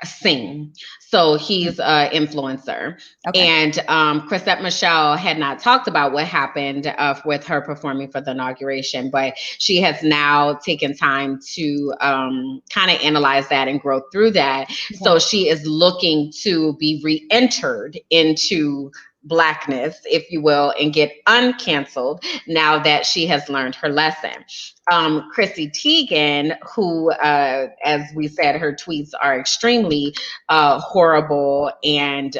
sing. So he's an influencer. Okay. And Chrisette Michele had not talked about what happened with her performing for the inauguration, but she has now taken time to kind of analyze that and grow through that. Okay. So she is looking to be re-entered into Blackness, if you will, and get uncanceled now that she has learned her lesson. Chrissy Teigen, who, as we said, her tweets are extremely horrible and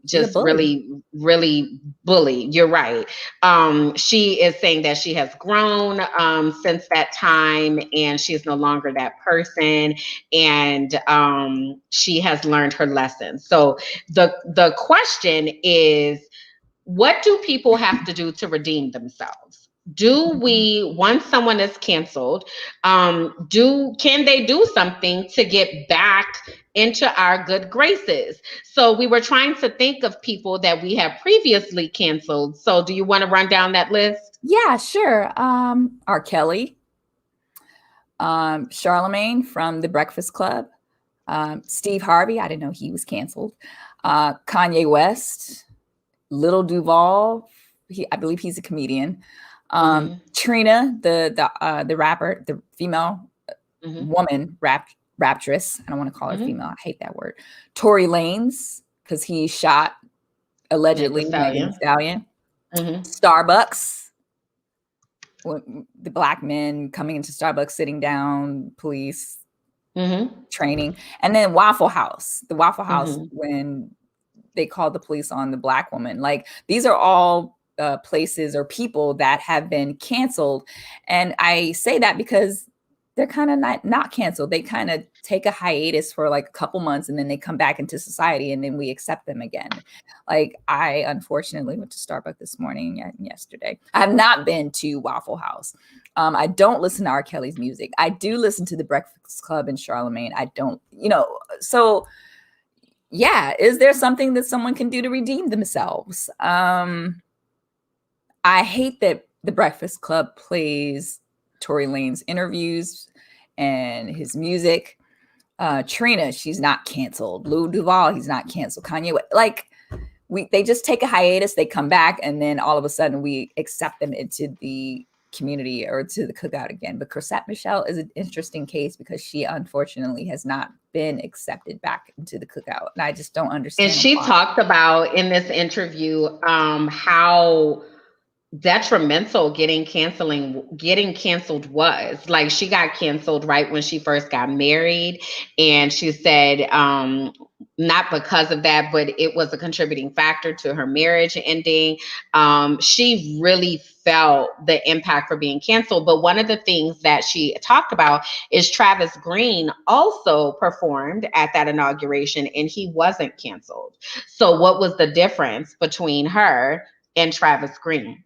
just really, really bully. You're right. She is saying that she has grown since that time and she is no longer that person, and she has learned her lesson. So the question is, what do people have to do to redeem themselves? Do we, once someone is canceled, can they do something to get back into our good graces? So we were trying to think of people that we have previously canceled. So do you want to run down that list? Yeah, sure. R. Kelly, Charlemagne from The Breakfast Club, Steve Harvey, I didn't know he was canceled, Kanye West, Little Duval, I believe he's a comedian. Trina, the rapper, the female woman raptress. I don't want to call her female. I hate that word. Tory Lanez, because he shot allegedly Megan Thee Stallion. Starbucks, the black men coming into Starbucks, sitting down, police training, and then Waffle House. The Waffle House when they called the police on the black woman. Like, these are all places or people that have been canceled. And I say that because they're kind of not canceled. They kind of take a hiatus for like a couple months and then they come back into society and then we accept them again. Like, I unfortunately went to Starbucks this morning and yesterday. I have not been to Waffle House. I don't listen to R. Kelly's music. I do listen to The Breakfast Club and Charlemagne. I don't, so yeah, is there something that someone can do to redeem themselves? I hate that The Breakfast Club plays Tory Lanez interviews and his music. Trina, she's not canceled. Lou Duval, he's not canceled. Kanye, like, they just take a hiatus, they come back, and then all of a sudden we accept them into the community or to the cookout again. But Chrisette Michele is an interesting case because she unfortunately has not been accepted back into the cookout. And I just don't understand. And she talked about in this interview how detrimental getting canceled was. Like, she got canceled right when she first got married, and she said not because of that, but it was a contributing factor to her marriage ending. She really felt the impact for being canceled. But one of the things that she talked about is Travis Green also performed at that inauguration and he wasn't canceled. So what was the difference between her and Travis Green?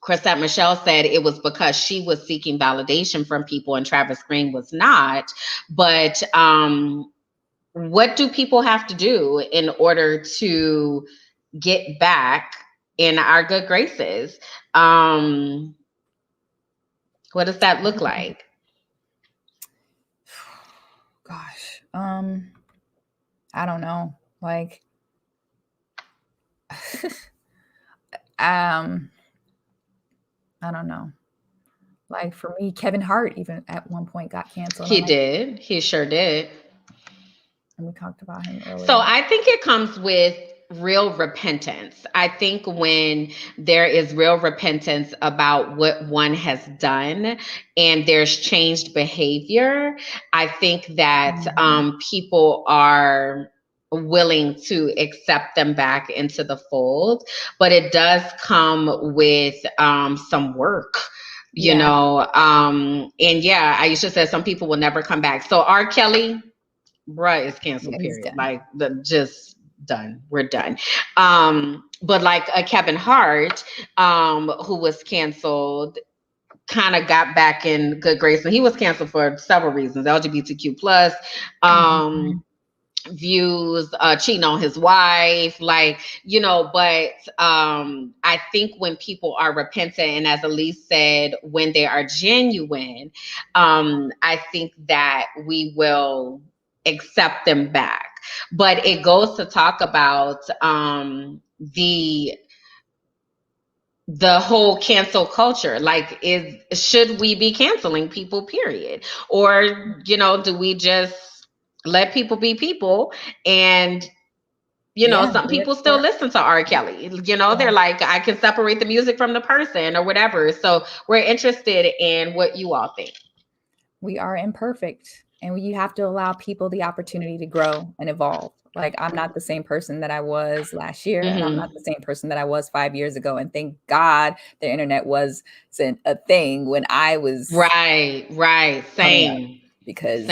Chrisette Michele said it was because she was seeking validation from people and Travis Green was not. But what do people have to do in order to get back in our good graces? What does that look like? Gosh, I don't know. Like, I don't know. Like, for me, Kevin Hart even at one point got canceled. He did. He sure did. And we talked about him earlier. So I think it comes with real repentance. I think when there is real repentance about what one has done and there's changed behavior, I think that people are willing to accept them back into the fold. But it does come with some work. You know, and yeah, Aisha said some people will never come back. So R. Kelly, bruh, is canceled, period. Like, just done. We're done. But like a Kevin Hart, who was canceled, kind of got back in good grace. And he was canceled for several reasons, LGBTQ plus, views, cheating on his wife, like, you know, but I think when people are repentant, and as Elise said, when they are genuine, I think that we will accept them back. But it goes to talk about the whole cancel culture. Like, should we be canceling people, period? Or, you know, do we just let people be people? And, you know, some people still listen to R. Kelly. You know, they're like, I can separate the music from the person or whatever. So we're interested in what you all think. We are imperfect, and you have to allow people the opportunity to grow and evolve. Like, I'm not the same person that I was last year, and I'm not the same person that I was 5 years ago. And thank God the internet was a thing when I was right. Same. Because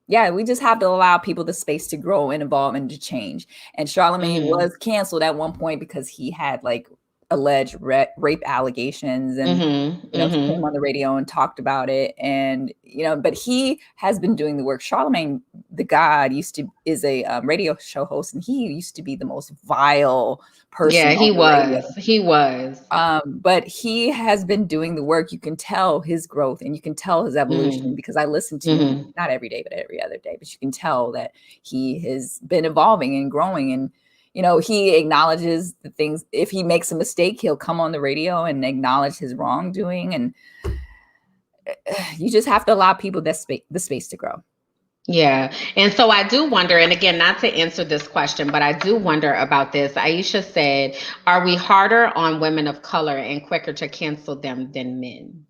yeah, we just have to allow people the space to grow and evolve and to change. And Charlemagne was canceled at one point because he had like alleged rape allegations, and you know, he came on the radio and talked about it. And you know, but he has been doing the work. Charlemagne the God is a radio show host, and he used to be the most vile person. Yeah, he was. But he has been doing the work. You can tell his growth and you can tell his evolution because I listen to him not every day, but every other day. But you can tell that he has been evolving and growing. And you know, he acknowledges the things. If he makes a mistake, he'll come on the radio and acknowledge his wrongdoing. And you just have to allow people the space to grow. Yeah. And so I do wonder, and again, not to answer this question, but I do wonder about this. Aisha said, are we harder on women of color and quicker to cancel them than men?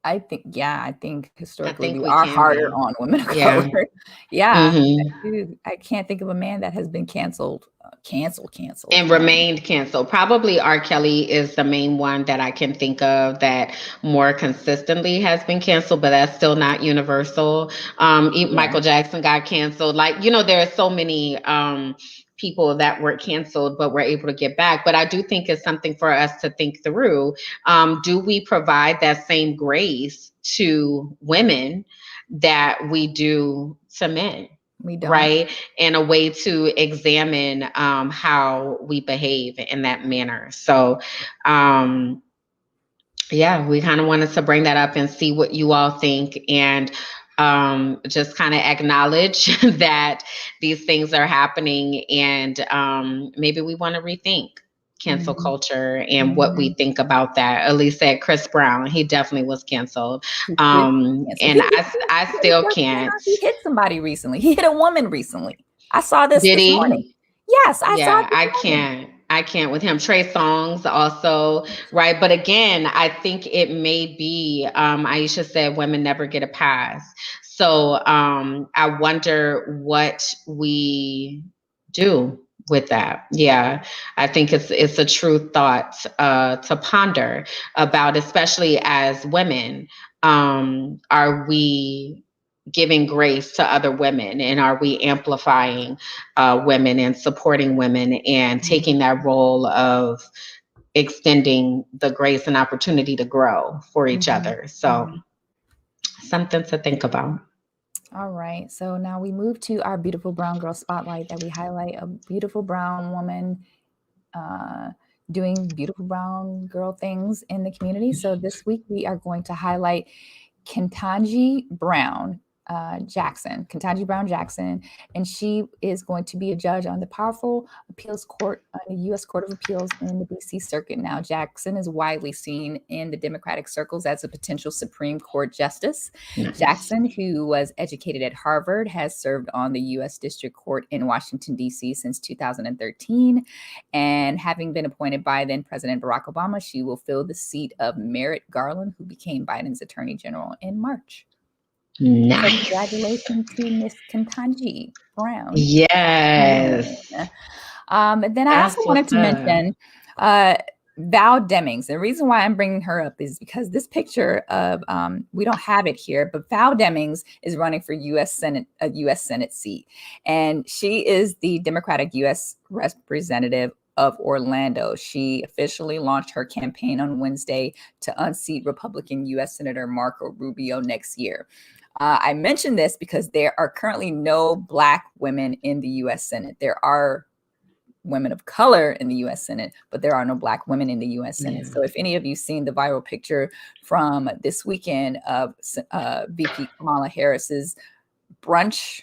I think historically we are harder on women of color. I can't think of a man that has been canceled and remained canceled. Probably R. Kelly is the main one that I can think of that more consistently has been canceled, but that's still not universal. Michael Jackson got canceled. Like, you know, there are so many people that were canceled but were able to get back. But I do think it's something for us to think through. Do we provide that same grace to women that we do to men? We don't. Right? And a way to examine how we behave in that manner. So yeah, we kind of wanted to bring that up and see what you all think. And just kind of acknowledge that these things are happening, and maybe we want to rethink cancel culture and what we think about that. At least said Chris Brown, he definitely was canceled. And I still can't. He hit somebody recently. He hit a woman recently. I saw this Did this he? morning. Yes, I saw it. I can't with him. Trey Songz also, right? But again, I think it may be, Aisha said women never get a pass. So I wonder what we do with that. Yeah, I think it's a true thought to ponder about, especially as women. Are we giving grace to other women, and are we amplifying women and supporting women and taking that role of extending the grace and opportunity to grow for each other? So something to think about. All right. So now we move to our beautiful brown girl spotlight, that we highlight a beautiful brown woman doing beautiful brown girl things in the community. So this week we are going to highlight Ketanji Brown Jackson, and she is going to be a judge on the powerful appeals court, the U.S. Court of Appeals in the D.C. Circuit. Now, Jackson is widely seen in the Democratic circles as a potential Supreme Court justice. Nice. Jackson, who was educated at Harvard, has served on the U.S. District Court in Washington, D.C. since 2013, and having been appointed by then President Barack Obama, she will fill the seat of Merrick Garland, who became Biden's Attorney General in March. Nice. So congratulations to Miss Ketanji Brown. Yes. And then I also wanted to mention Val Demings. The reason why I'm bringing her up is because this picture of, we don't have it here, but Val Demings is running for a U.S. Senate seat. And she is the Democratic U.S. representative of Orlando. She officially launched her campaign on Wednesday to unseat Republican U.S. Senator Marco Rubio next year. I mention this because there are currently no Black women in the U.S. Senate. There are women of color in the U.S. Senate, but there are no Black women in the U.S. Senate. Yeah. So if any of you seen the viral picture from this weekend of VP Kamala Harris's brunch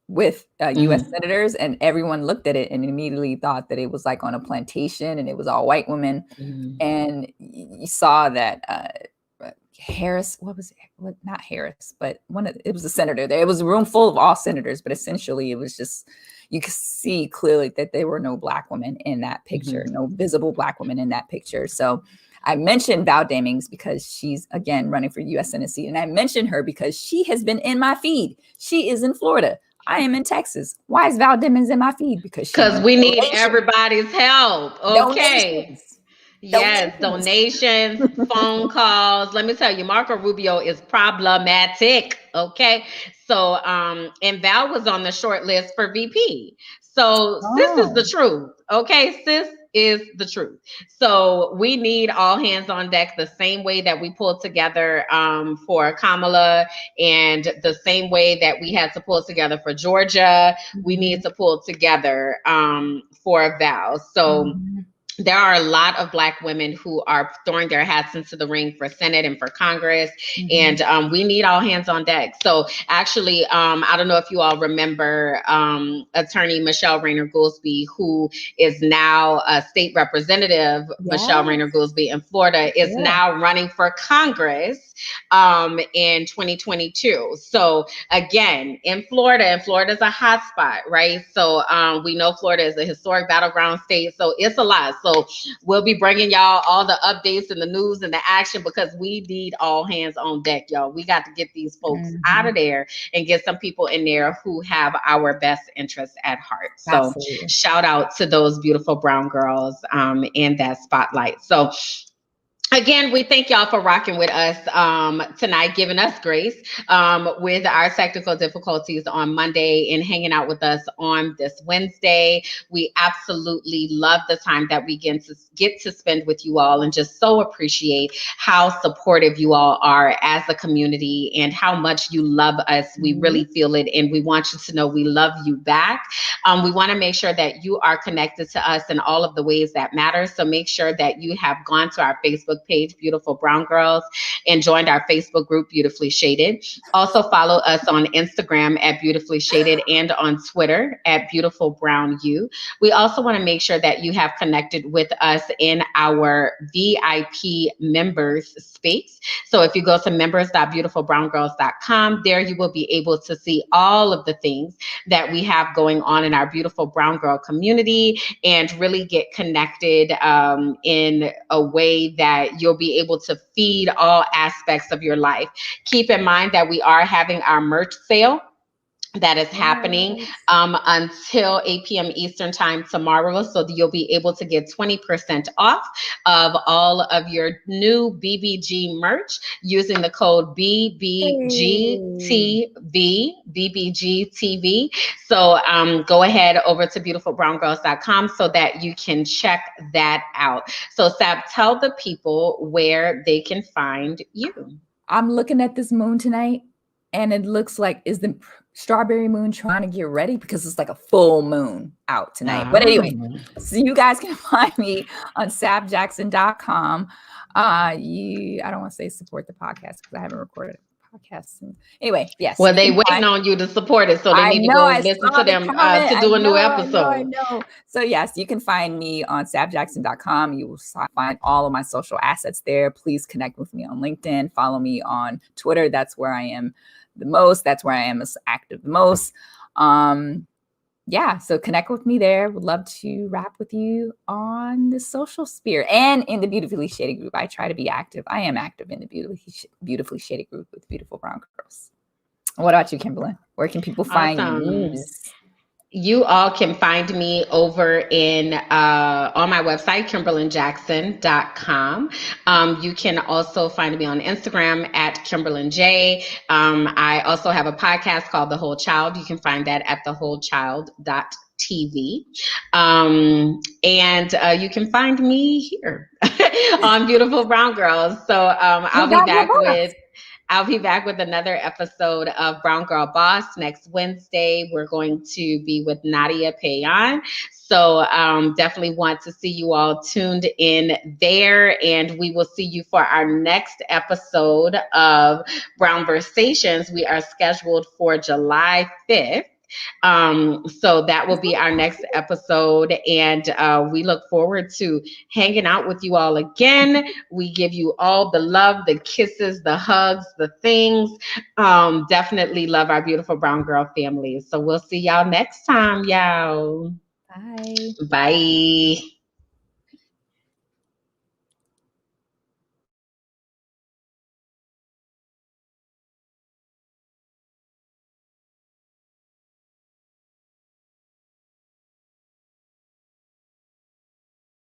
with U.S. senators, and everyone looked at it and immediately thought that it was like on a plantation and it was all white women. And you saw that Harris, not Harris, but it was a senator there. It was a room full of all senators, but essentially it was just, you could see clearly that there were no Black women in that picture, no visible Black women in that picture. So I mentioned Val Demings because she's, again, running for U.S. Senate seat. And I mentioned her because she has been in my feed. She is in Florida. I am in Texas. Why is Val Demings in my feed? Because we need everybody's help. Okay. Yes, donations, phone calls. Let me tell you, Marco Rubio is problematic. Okay. So, and Val was on the short list for VP. So sis is the truth. Okay. Sis is the truth. So we need all hands on deck, the same way that we pulled together for Kamala, and the same way that we had to pull together for Georgia. We need to pull together for Val. So there are a lot of Black women who are throwing their hats into the ring for Senate and for Congress, and we need all hands on deck. So actually, I don't know if you all remember attorney Michelle Rayner Goolsbee, who is now a state representative. Michelle Rayner Goolsbee in Florida is now running for Congress in 2022. So again, in Florida, Florida's a hot spot, right? So we know Florida is a historic battleground state, so it's a lot. So we'll be bringing y'all all the updates and the news and the action, because we need all hands on deck, y'all. We got to get these folks out of there and get some people in there who have our best interests at heart. So shout out to those beautiful brown girls in that spotlight. So again, we thank y'all for rocking with us tonight, giving us grace with our technical difficulties on Monday and hanging out with us on this Wednesday. We absolutely love the time that we get to spend with you all, and just so appreciate how supportive you all are as a community and how much you love us. We really feel it, and we want you to know we love you back. We want to make sure that you are connected to us in all of the ways that matter. So make sure that you have gone to our Facebook page, Beautiful Brown Girls, and joined our Facebook group, Beautifully Shaded. Also follow us on Instagram at Beautifully Shaded and on Twitter at Beautiful Brown U. We also want to make sure that you have connected with us in our VIP members space. So if you go to members.beautifulbrowngirls.com, there you will be able to see all of the things that we have going on in our beautiful brown girl community and really get connected in a way that you'll be able to feed all aspects of your life. Keep in mind that we are having our merch sale that is happening until 8 p.m. Eastern time tomorrow. So you'll be able to get 20% off of all of your new BBG merch using the code BBGTV, BBGTV. So go ahead over to beautifulbrowngirls.com so that you can check that out. So Sab, tell the people where they can find you. I'm looking at this moon tonight, and it looks like, is the strawberry moon trying to get ready? Because it's like a full moon out tonight. But anyway, so you guys can find me on sabjackson.com. I don't want to say support the podcast because I haven't recorded a podcast. Anyway, yes. Well, they waiting on you to support it, so they need to go listen to them to do a new episode. I know. So yes, you can find me on sabjackson.com. You will find all of my social assets there. Please connect with me on LinkedIn. Follow me on Twitter. That's where I am the most. That's where I am as active the most. So connect with me there. Would love to rap with you on the social sphere and in the Beautifully Shaded group. I try to be active. I am active in the Beautifully Shaded group with Beautiful Brown Girls. What about you, Kimberland? Where can people find you? You all can find me over in on my website, KimberlandJackson.com. You can also find me on Instagram at KimberlandJ. I also have a podcast called The Whole Child. You can find that at thewholechild.tv. And you can find me here on Beautiful Brown Girls. So I'll be back with another episode of Brown Girl Boss next Wednesday. We're going to be with Nadia Payan. So definitely want to see you all tuned in there. And we will see you for our next episode of Brown Versations. We are scheduled for July 5th. So that will be our next episode, and we look forward to hanging out with you all again. We give you all the love, the kisses, the hugs, the things. Definitely love our beautiful brown girl family. So we'll see y'all next time, y'all. Bye. Bye.